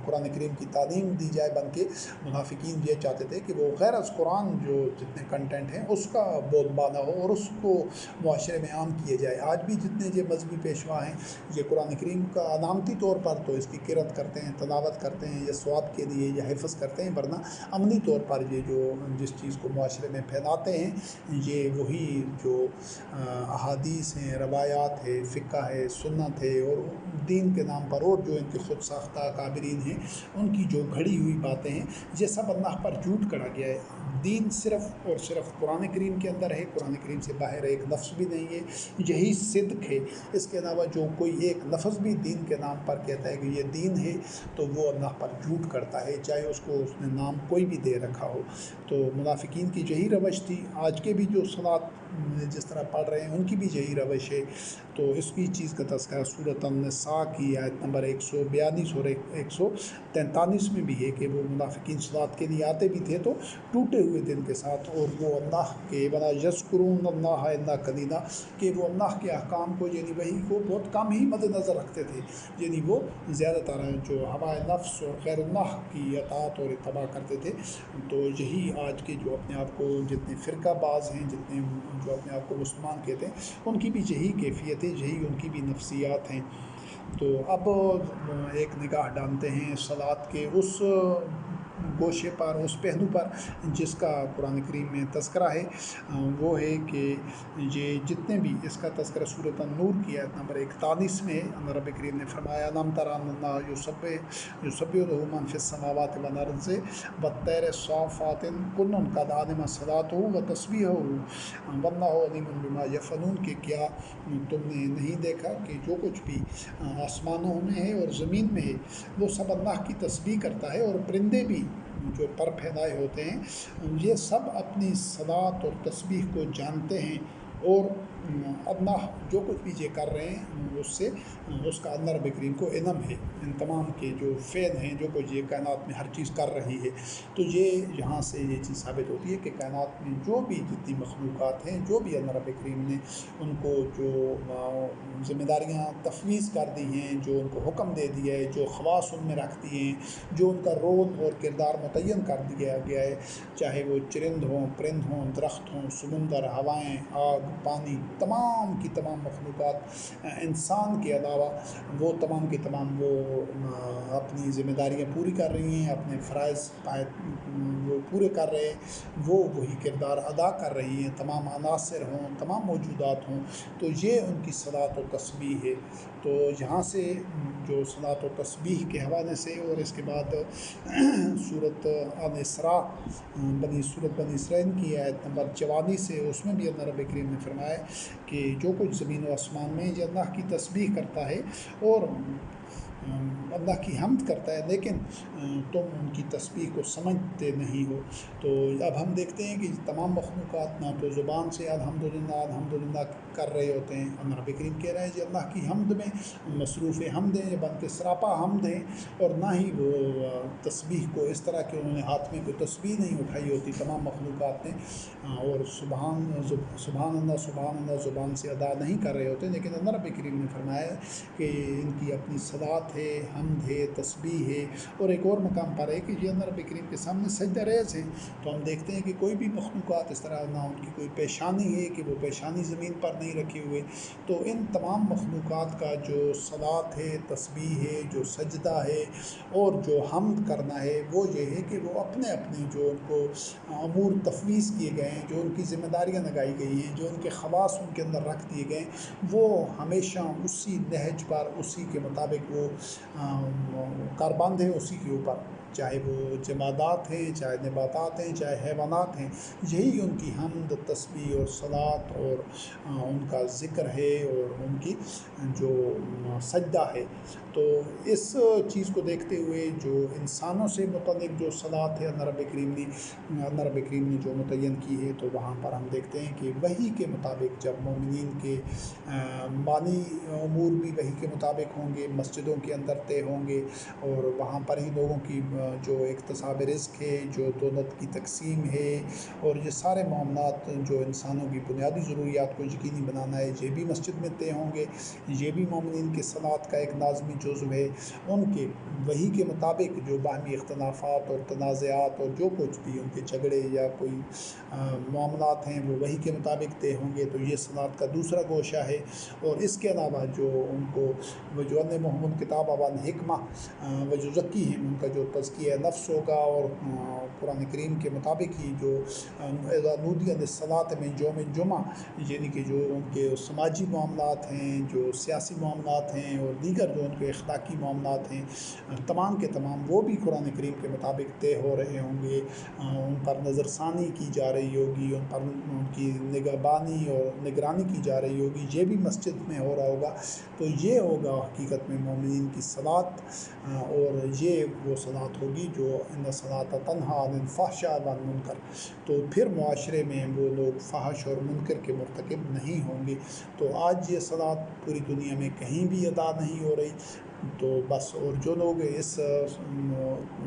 قرآن کریم کی تعلیم دی جائے بن کے۔ منافقین یہ چاہتے تھے کہ وہ غیر از قرآن جو جتنے کنٹینٹ ہیں اس کا بول بالا ہو اور اس کو معاشرے میں عام کیے جائے۔ آج بھی جتنے یہ مذہبی پیشوا ہیں یہ قرآن کریم کا علامتی طور پر تو اس کی قرأت کرتے ہیں، تلاوت کرتے ہیں، یا ثواب کے لیے یا حفظ کرتے ہیں، ورنہ عملی طور پر یہ جو جس چیز کو معاشرے میں پھیلاتے ہیں یہ وہی جو احادیث ہیں، روایات ہے، فقہ ہے، سنت ہے، اور دین کے نام پر اور جو ان کے خود ساختہ کابرین ہیں ان کی جو گھڑی ہوئی باتیں ہیں، یہ سب اللہ پر جھوٹ کڑا گیا ہے۔ دین صرف اور صرف قرآن کریم کے اندر ہے، قرآن کریم سے باہر ایک لفظ بھی نہیں ہے، یہی صدق ہے۔ اس کے علاوہ جو کوئی ایک لفظ بھی دین کے نام پر کہتا ہے کہ یہ دین ہے تو وہ اللہ پر جھوٹ کرتا ہے، چاہے اس کو اس نے نام کوئی بھی دے رکھا ہو۔ تو منافقین کی یہی روش تھی، آج کے بھی جو صلاۃ جس طرح پڑھ رہے ہیں ان کی بھی یہی روش ہے۔ تو اس کی چیز کا تذکرہ سورۃ النساء کی آیت نمبر 142 اور 143 میں بھی ہے کہ وہ منافقین صلاۃ کے لیے آتے بھی تھے تو ٹوٹے ہوئے دل کے ساتھ، اور وہ اللہ کے ولا یذکرون اللہ الا قلیلا، کہ وہ اللہ کے احکام کو یعنی وحی کو بہت کم ہی مد نظر رکھتے تھے، یعنی وہ زیادہ تر جو ہوائے نفس اور غیر اللہ کی اطاعت اور اتباع کرتے تھے۔ تو یہی آج کے جو اپنے آپ کو جتنے فرقہ باز ہیں، جتنے جو اپنے آپ کو مسلمان کہتے ہیں، ان کی بھی یہی کیفیت ہے، یہی ان کی بھی نفسیات ہیں۔ تو اب ایک نگاہ ڈالتے ہیں صلاۃ کے اس گوشے پر، اس پہلو پر جس کا قرآن کریم میں تذکرہ ہے، وہ ہے کہ یہ جتنے بھی اس کا تذکرہ سورۃ النور کی آیت نمبر 41 میں ہے۔ اللہ رب کریم نے فرمایا الم تر ان اللہ یسبح لہ من فی السماوات والارض والطیر صافات کل قد علم صلاتہ وتسبیحہ واللہ علیم بما یفعلون، کہ کیا تم نے نہیں دیکھا کہ جو کچھ بھی آسمانوں میں ہے اور زمین میں ہے وہ سب اللہ کی تسبیح کرتا ہے، اور پرندے بھی جو پر پھیلائے ہوتے ہیں یہ سب اپنی صلاۃ اور تسبیح کو جانتے ہیں، اور اللہ جو کچھ بھی یہ کر رہے ہیں اس کا اللہ رب کریم کو علم ہے، ان تمام کے جو فعل ہیں، جو کچھ یہ کائنات میں ہر چیز کر رہی ہے۔ تو یہاں سے یہ چیز ثابت ہوتی ہے کہ کائنات میں جو بھی جتنی مخلوقات ہیں، جو بھی اللہ رب کریم نے ان کو جو ذمہ داریاں تفویض کر دی ہیں، جو ان کو حکم دے دیا ہے، جو خواص ان میں رکھ دیے ہیں، جو ان کا رول اور کردار متعین کر دیا گیا ہے، چاہے وہ چرند ہوں، پرند ہوں، درخت ہوں، سمندر، ہوائیں، آگ، پانی، تمام کی تمام مخلوقات انسان کے علاوہ وہ تمام کی تمام وہ اپنی ذمہ داریاں پوری کر رہی ہیں، اپنے فرائض وہ پورے کر رہے ہیں، وہ وہی کردار ادا کر رہی ہیں، تمام عناصر ہوں، تمام موجودات ہوں، تو یہ ان کی صلاۃ و تسبیح ہے۔ تو یہاں سے جو صلاۃ و تسبیح کے حوالے سے، اور اس کے بعد سورۃ الاسراء سورۃ بنی اسرائیل کی آیت نمبر 44 سے، اس میں بھی اللہ رب کریم نے فرمایا کہ جو کچھ زمین و آسمان میں یہ اللہ کی تسبیح کرتا ہے اور اللہ کی حمد کرتا ہے، لیکن تم ان کی تسبیح کو سمجھتے نہیں ہو۔ تو اب ہم دیکھتے ہیں کہ تمام مخلوقات نہ تو زبان سے الحمدللہ الحمدللہ کر رہے ہوتے ہیں، اللہ رب کریم کہہ رہے ہیں کہ اللہ کی حمد میں مصروف حمد ہیں، بلکہ سراپا حمد ہیں، اور نہ ہی وہ تسبیح کو اس طرح کہ انہوں نے ہاتھ میں کوئی تسبیح نہیں اٹھائی ہوتی تمام مخلوقات نے، اور سبحان اللہ زبان سے ادا نہیں کر رہے ہوتے، لیکن اللہ رب کریم نے فرمایا کہ ان کی اپنی صلات ہے، حمد ہے، تسبیح ہے۔ اور ایک اور مقام پر ہے کہ یہ اللہ رب کریم کے سامنے سجدہ ریز ہیں، تو ہم دیکھتے ہیں کہ کوئی بھی مخلوقات اس طرح نہ ان کی کوئی پیشانی ہے کہ وہ پیشانی زمین پر نہیں رکھے ہوئے، تو ان تمام مخلوقات کا جو صلات ہے، تسبیح ہے، جو سجدہ ہے اور جو حمد کرنا ہے، وہ یہ ہے کہ وہ اپنے اپنے جو ان کو امور تفویض کیے گئے ہیں، جو ان کی ذمہ داریاں لگائی گئی ہیں، جو ان کے خواص ان کے اندر رکھ دیے گئے ہیں، وہ ہمیشہ اسی نہج پر، اسی کے مطابق وہ کاربند ہیں، اسی کے اوپر، چاہے وہ جمادات ہیں، چاہے نباتات ہیں، چاہے حیوانات ہیں، یہی ان کی حمد، تسبیح اور صلات اور ان کا ذکر ہے اور ان کی جو سجدہ ہے۔ تو اس چیز کو دیکھتے ہوئے جو انسانوں سے متعلق جو صلات ہے اللہ رب کریم نے جو متعین کی ہے، تو وہاں پر ہم دیکھتے ہیں کہ وحی کے مطابق جب مومنین کے مالی امور بھی وحی کے مطابق ہوں گے، مسجدوں کے اندر طے ہوں گے، اور وہاں پر ہی لوگوں کی جو اکتساب رزق ہے، جو دولت کی تقسیم ہے، اور یہ سارے معاملات جو انسانوں کی بنیادی ضروریات کو یقینی بنانا ہے، یہ بھی مسجد میں طے ہوں گے۔ یہ بھی مومنین کی صلات کا ایک لازمی جزو ہے۔ ان کے وحی کے مطابق جو باہمی اختلافات اور تنازعات اور جو کچھ بھی ان کے جھگڑے یا کوئی معاملات ہیں، وہ وحی کے مطابق طے ہوں گے، تو یہ صلات کا دوسرا گوشہ ہے۔ اور اس کے علاوہ جو ان کو وَيُعَلِّمُهُمُ الْكِتَابَ وَالْحِکْمَةَ وَيُزَکِّیہِم، ان کا جو تزکیہ نفس ہوگا، اور قرآن کریم کے مطابق ہی جو اِذَا نُودِیَ لِلصَّلَاةِ مِن یومِ الجمعہ، یعنی کہ جو ان کے سماجی معاملات ہیں، جو سیاسی معاملات ہیں، اور دیگر جو ان کے اخلاقی معاملات ہیں، تمام کے تمام وہ بھی قرآن کریم کے مطابق طے ہو رہے ہوں گے، ان پر نظر ثانی کی جا رہی ہوگی، ان پر ان کی نگہبانی اور نگرانی کی جا رہی ہوگی، یہ بھی مسجد میں ہو رہا ہوگا۔ تو یہ ہوگا حقیقت میں مومنین کی صلات، اور یہ وہ صلات ہوگی جو ان الصلاۃ تنہیٰ عن الفحشاء والمنکر، تو پھر معاشرے میں وہ لوگ فحش اور منکر کے مرتکب نہیں ہوں گے۔ تو آج یہ صلات پوری دنیا میں کہیں بھی ادا نہیں ہو رہی، تو بس، اور جو لوگ اس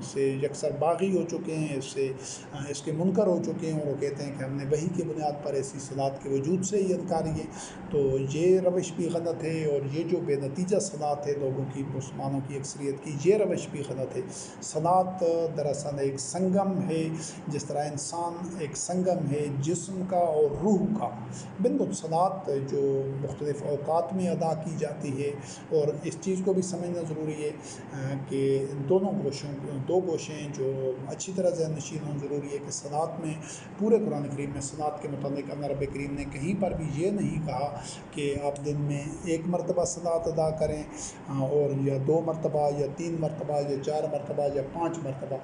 سے یکسر باغی ہو چکے ہیں، اس کے منکر ہو چکے ہیں، اور وہ کہتے ہیں کہ ہم نے وحی کی بنیاد پر ایسی صلات کے وجود سے ہی انکاری ہے، تو یہ روش بھی غلط ہے، اور یہ جو بے نتیجہ صلات ہے لوگوں کی، مسلمانوں کی اکثریت کی، یہ روش بھی غلط ہے۔ صلات دراصل ایک سنگم ہے، جس طرح انسان ایک سنگم ہے جسم کا اور روح کا، بالکل صلات جو مختلف اوقات میں ادا کی جاتی ہے، اور اس چیز کو بھی سمجھنا ضروری ہے کہ دونوں دو گوشیں جو اچھی طرح ذہن نشین ہوں، ضروری ہے کہ صلات میں پورے قرآن کریم میں صلات کے متعلق اللہ رب کریم نے کہیں پر بھی یہ نہیں کہا کہ آپ دن میں 1 مرتبہ صلات ادا کریں، اور یا 2 مرتبہ یا 3 مرتبہ یا 4 مرتبہ یا 5 مرتبہ۔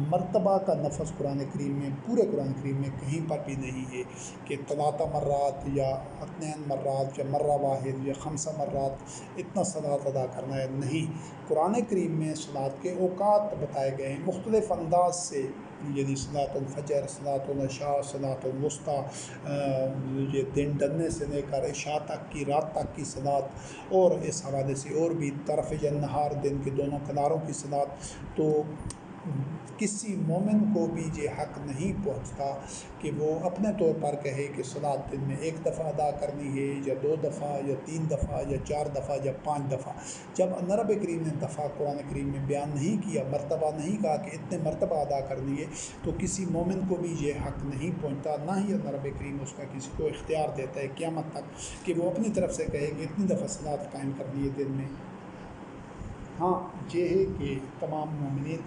مرتبہ کا لفظ قرآن کریم میں، پورے قرآن کریم میں کہیں پر بھی نہیں ہے کہ 3 مرات یا 2 مرات یا مرہ واحد یا 5 مرات اتنا صلات ادا کرنا ہے، نہیں۔ قرآن کریم میں صلات کے اوقات بتائے گئے ہیں، مختلف انداز سے یعنی صلاۃ الفجر، صلاۃ العشاء، صلاۃ الوسطیٰ، یہ دن ڈھلنے سے لے کر عشاء تک کی، رات تک کی صلاۃ، اور اس حوالے سے اور بھی طرف النہار، دن کے دونوں کناروں کی صلاۃ، تو کسی مومن کو بھی یہ حق نہیں پہنچتا کہ وہ اپنے طور پر کہے کہ صلاۃ دن میں 1 دفعہ ادا کرنی ہے، یا 2 دفعہ، یا 3 دفعہ، یا 4 دفعہ، یا 5 دفعہ۔ جب اللہ رب کریم نے دفعہ قرآن کریم میں بیان نہیں کیا، مرتبہ نہیں کہا کہ اتنے مرتبہ ادا کرنی ہے، تو کسی مومن کو بھی یہ حق نہیں پہنچتا، نہ ہی اللہ رب کریم اس کا کسی کو اختیار دیتا ہے قیامت تک کہ وہ اپنی طرف سے کہے کہ اتنی دفعہ صلاۃ قائم کرنی ہے دن میں۔ ہاں، یہ ہے کہ تمام مومنین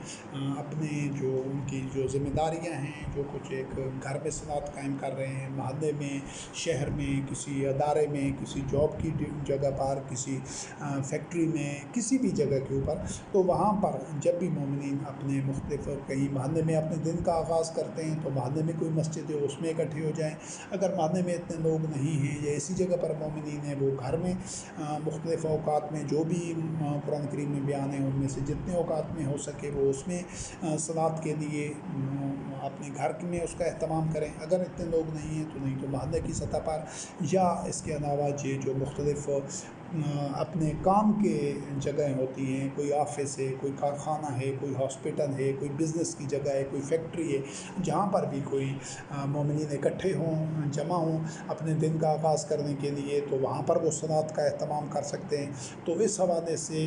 اپنے جو ان کی جو ذمہ داریاں ہیں، جو کچھ ایک گھر میں صلاۃ قائم کر رہے ہیں، محلے میں، شہر میں، کسی ادارے میں، کسی جاب کی جگہ پر، کسی فیکٹری میں، کسی بھی جگہ کے اوپر، تو وہاں پر جب بھی مومنین اپنے مختلف کہیں محلے میں اپنے دن کا آغاز کرتے ہیں تو محلے میں کوئی مسجد ہے اس میں اکٹھے ہو جائیں۔ اگر محلے میں اتنے لوگ نہیں ہیں یا ایسی جگہ پر مومنین ہیں، وہ گھر میں مختلف اوقات میں جو بھی قرآن کریم میں بیان ہے ان میں سے جتنے اوقات میں ہو سکے وہ اس میں صلاۃ کے لیے اپنے گھر میں اس کا اہتمام کریں۔ اگر اتنے لوگ نہیں ہیں تو نہیں تو محلے کی سطح پر، یا اس کے علاوہ یہ جو مختلف اپنے کام کے جگہیں ہوتی ہیں، کوئی آفس ہے، کوئی کارخانہ ہے، کوئی ہاسپٹل ہے، کوئی بزنس کی جگہ ہے، کوئی فیکٹری ہے، جہاں پر بھی کوئی مومنین اکٹھے ہوں، جمع ہوں اپنے دن کا آغاز کرنے کے لیے، تو وہاں پر وہ صلاۃ کا اہتمام کر سکتے ہیں۔ تو اس حوالے سے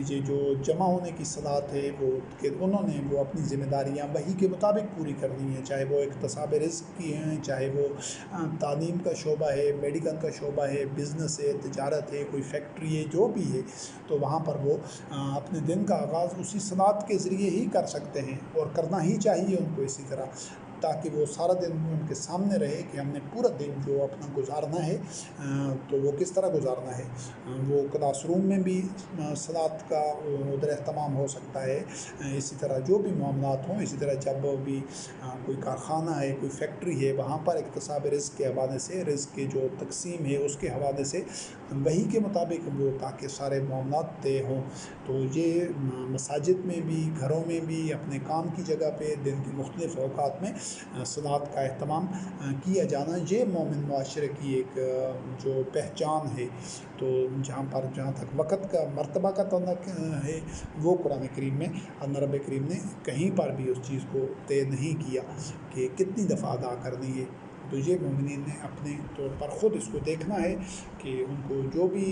یہ جو جمع ہونے کی صلاۃ ہے وہ کہ انہوں نے وہ اپنی ذمہ داریاں وحی کے مطابق پوری کرنی ہیں، چاہے وہ اکتساب رزق کی ہیں، چاہے وہ تعلیم کا شعبہ ہے، میڈیکل کا شعبہ ہے، بزنس ہے، تجارت ہے، کوئی فیکٹری ہے، جو بھی ہے، تو وہاں پر وہ اپنے دن کا آغاز اسی صلاۃ کے ذریعے ہی کر سکتے ہیں، اور کرنا ہی چاہیے ان کو اسی طرح، تاکہ وہ سارا دن ان کے سامنے رہے کہ ہم نے پورا دن جو اپنا گزارنا ہے تو وہ کس طرح گزارنا ہے۔ وہ کلاس روم میں بھی صلاۃ کا ادھر اہتمام ہو سکتا ہے، اسی طرح جو بھی معاملات ہوں، اسی طرح جب بھی کوئی کارخانہ ہے، کوئی فیکٹری ہے، وہاں پر اکتساب رزق کے حوالے سے، رزق کی جو تقسیم ہے اس کے حوالے سے وحی کے مطابق وہ تاکہ سارے معاملات طے ہوں۔ تو یہ مساجد میں بھی، گھروں میں بھی، اپنے کام کی جگہ پہ دن کے مختلف اوقات میں صلاۃ کا اہتمام کیا جانا، یہ مومن معاشرے کی ایک جو پہچان ہے۔ تو جہاں تک وقت کا مرتبہ کا تعلق ہے، وہ قرآن کریم میں اللہ رب کریم نے کہیں پر بھی اس چیز کو طے نہیں کیا کہ کتنی دفعہ ادا کرنی ہے۔ تو یہ مومنین نے اپنے طور پر خود اس کو دیکھنا ہے کہ ان کو جو بھی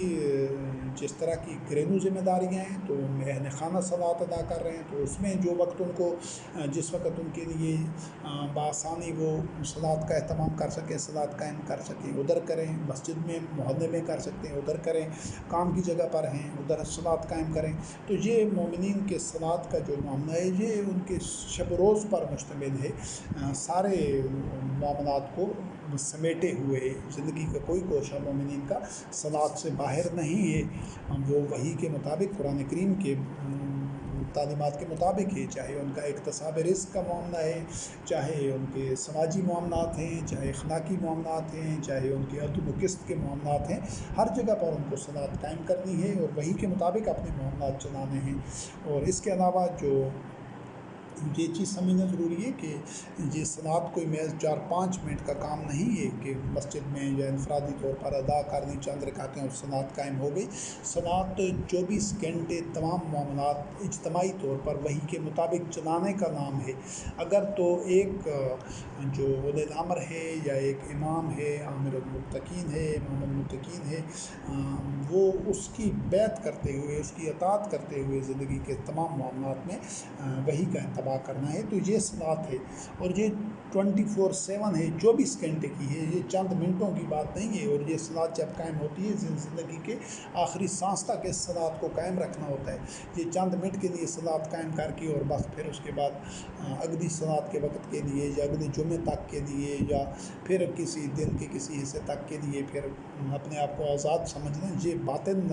جس طرح کی گھریلو ذمہ داریاں ہیں، تو ان میں اہل خانہ صلاۃ ادا کر رہے ہیں تو اس میں جو وقت ان کو جس وقت ان کے لیے بآسانی وہ صلاۃ کا اہتمام کر سکیں، صلاۃ قائم کر سکیں، ادھر کریں، مسجد میں، محلے میں کر سکتے ہیں ادھر کریں، کام کی جگہ پر ہیں ادھر صلاۃ قائم کریں۔ تو یہ مومنین کے صلاۃ کا جو معاملہ ہے یہ ان کے شب روز پر مشتمل ہے، سارے معاملات کو سمیٹے ہوئے ہے، زندگی کا کوئی گوشہ مومنین کا صلاۃ سے باہر نہیں ہے، وہ وحی کے مطابق، قرآن کریم کے تعلیمات کے مطابق ہے، چاہے ان کا اکتساب رزق کا معاملہ ہے، چاہے ان کے سماجی معاملات ہیں، چاہے اخلاقی معاملات ہیں، چاہے ان کے عدل و قسط کے معاملات ہیں، ہر جگہ پر ان کو صلاۃ قائم کرنی ہے اور وحی کے مطابق اپنے معاملات چلانے ہیں۔ اور اس کے علاوہ جو یہ چیز سمجھنا ضروری ہے کہ یہ صلاۃ کوئی محض 4-5 منٹ کا کام نہیں ہے کہ مسجد میں یا انفرادی طور پر ادا کرنی، چند رکعتیں اور صلاۃ قائم ہو گئی۔ صلاۃ 24 گھنٹے تمام معاملات اجتماعی طور پر وحی کے مطابق چلانے کا نام ہے۔ اگر تو ایک جو ولی الامر ہے یا ایک امام ہے، عامر المتقین ہے، امام المتقین ہے، وہ اس کی بیعت کرتے ہوئے، اس کی اطاعت کرتے ہوئے زندگی کے تمام معاملات میں وحی کا اتباع کرنا ہے، تو یہ صلاۃ ہے۔ اور یہ 24/7 ہے، 24 گھنٹے کی ہے، یہ چند منٹوں کی بات نہیں ہے۔ اور یہ صلاۃ جب قائم ہوتی ہے زندگی کے آخری سانس تک اس صلاۃ کو قائم رکھنا ہوتا ہے۔ یہ چند منٹ کے لیے صلاۃ قائم کر کے اور بس پھر اس کے بعد اگلی صلاۃ کے وقت کے لیے یا اگلے جمعے تک کے لیے یا پھر کسی دن کے کسی حصے تک کے لیے پھر اپنے آپ کو آزاد سمجھنا، یہ باطن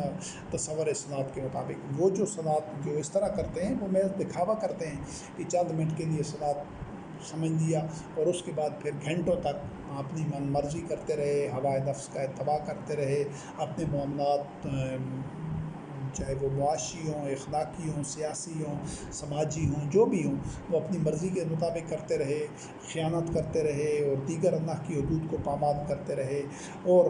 تصور صلاۃ کے مطابق۔ وہ جو صلاۃ جو اس طرح کرتے ہیں وہ محض دکھاوا کرتے ہیں کہ چند منٹ کے لیے صلاۃ سمجھ لیا اور اس کے بعد پھر گھنٹوں تک اپنی من مرضی کرتے رہے، ہوائے نفس کا اتباع کرتے رہے، اپنے معاملات چاہے وہ معاشی ہوں، اخلاقی ہوں، سیاسی ہوں، سماجی ہوں، جو بھی ہوں، وہ اپنی مرضی کے مطابق کرتے رہے، خیانت کرتے رہے اور دیگر اللہ کی حدود کو پامال کرتے رہے، اور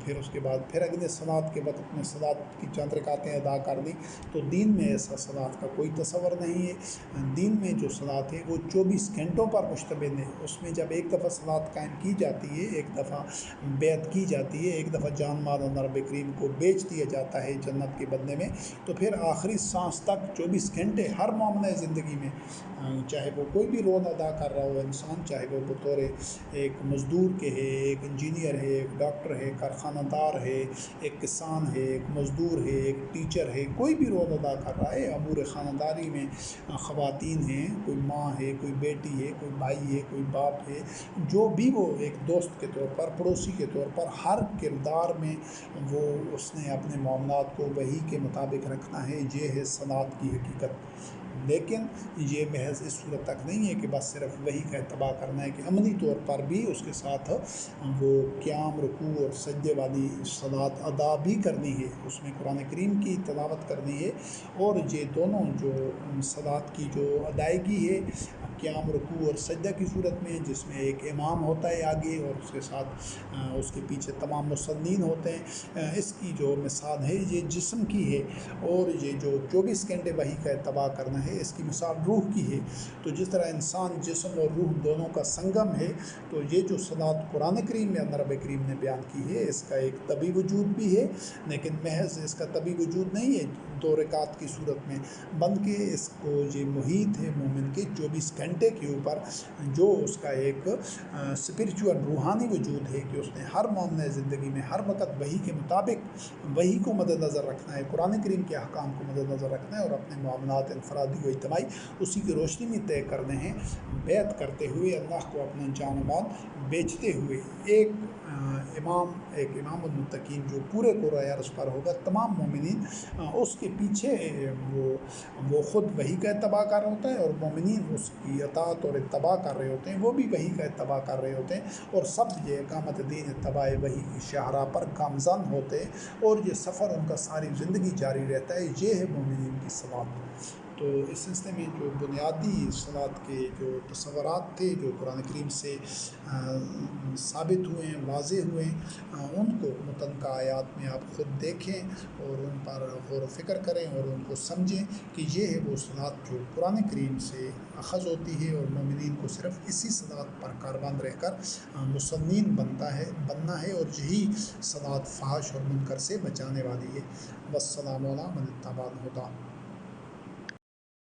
پھر اس کے بعد پھر اگلے صلات کے وقت میں صلات کی چند رکعتیں ادا کر دی، تو دین میں ایسا صلات کا کوئی تصور نہیں ہے۔ دین میں جو صلات ہے وہ 24 گھنٹوں پر مشتمل ہے۔ اس میں جب ایک دفعہ صلات قائم کی جاتی ہے، ایک دفعہ بیعت کی جاتی ہے، ایک دفعہ جان مال اللہ رب کریم کو بیچ دیا جاتا ہے جنت کے بدلے میں، تو پھر آخری سانس تک 24 گھنٹے ہر معاملہ زندگی میں، چاہے وہ کوئی بھی رول ادا کر رہا ہو انسان، چاہے وہ بطور ایک مزدور کے ہے، ایک انجینئر ہے، ایک ڈاکٹر ہے، کارخانہ دار ہے، ایک کسان ہے، ایک مزدور ہے، ایک ٹیچر ہے، کوئی بھی رول ادا کر رہا ہے امور خانہ داری میں، خواتین ہیں، کوئی ماں ہے، کوئی بیٹی ہے، کوئی بھائی ہے، کوئی باپ ہے، جو بھی وہ ایک دوست کے طور پر، پڑوسی کے طور پر، ہر کردار میں وہ اس نے اپنے معاملات کو وحی کے مطابق رکھنا ہے۔ یہ ہے صلات کی حقیقت۔ لیکن یہ محض اس صورت تک نہیں ہے کہ بس صرف وحی کا اتباع کرنا ہے، کہ عملی طور پر بھی اس کے ساتھ وہ قیام، رکوع اور سجدے والی صلات ادا بھی کرنی ہے، اس میں قرآن کریم کی تلاوت کرنی ہے، اور یہ دونوں جو صلات کی جو ادائیگی ہے قیام، رکوع اور سجدہ کی صورت میں، جس میں ایک امام ہوتا ہے آگے اور اس کے ساتھ اس کے پیچھے تمام مصلین ہوتے ہیں، اس کی جو مثال ہے یہ جسم کی ہے، اور یہ جو 24 گھنٹے وحی کا اتباع کرنا ہے اس کی مثال روح کی ہے۔ تو جس طرح انسان جسم اور روح دونوں کا سنگم ہے، تو یہ جو صلات قرآن کریم میں اللہ رب کریم نے بیان کی ہے، اس کا ایک طبی وجود بھی ہے، لیکن محض اس کا طبی وجود نہیں ہے 2 رکعت کی صورت میں، بلکہ اس کو یہ محیط ہے مومن کے 24 گھنٹے کے اوپر، جو اس کا ایک اسپرچول روحانی وجود ہے، کہ اس نے ہر معاملہ زندگی میں ہر وقت وحی کے مطابق وحی کو مد نظر رکھنا ہے، قرآن کریم کے احکام کو مد نظر رکھنا ہے، اور اپنے معاملات انفرادی و اجتماعی اسی کی روشنی میں طے کرنے ہیں، بیعت کرتے ہوئے اللہ کو اپنا جان و مال بیچتے ہوئے۔ ایک امام المتقین جو پورے قرۂ عرض پر ہوگا، تمام مومنین اس کے پیچھے وہ خود وحی کا اتباع کر رہا ہوتا ہے، اور مومنین اس کی اطاعت اور اتباع کر رہے ہوتے ہیں، وہ بھی وحی کا اتباع کر رہے ہوتے ہیں، اور سب یہ اقامت دین اتباع وحی کی شاہراہ پر گامزن ہوتے ہیں، اور یہ سفر ان کا ساری زندگی جاری رہتا ہے۔ یہ ہے مومنین کی صلات۔ تو اس سلسلے میں جو بنیادی صلات کے جو تصورات تھے، جو قرآن کریم سے ثابت ہوئے ہیں، واضح ہوئے ہیں، ان کو متنقع آیات میں آپ خود دیکھیں اور ان پر غور و فکر کریں اور ان کو سمجھیں کہ یہ ہے وہ صلات جو قرآن کریم سے اخذ ہوتی ہے، اور مومنین کو صرف اسی صلات پر کاربند رہ کر مسنین بننا ہے، اور یہی صلات فحش اور منکر سے بچانے والی ہے۔ والسلام علی من اتبع الہدی۔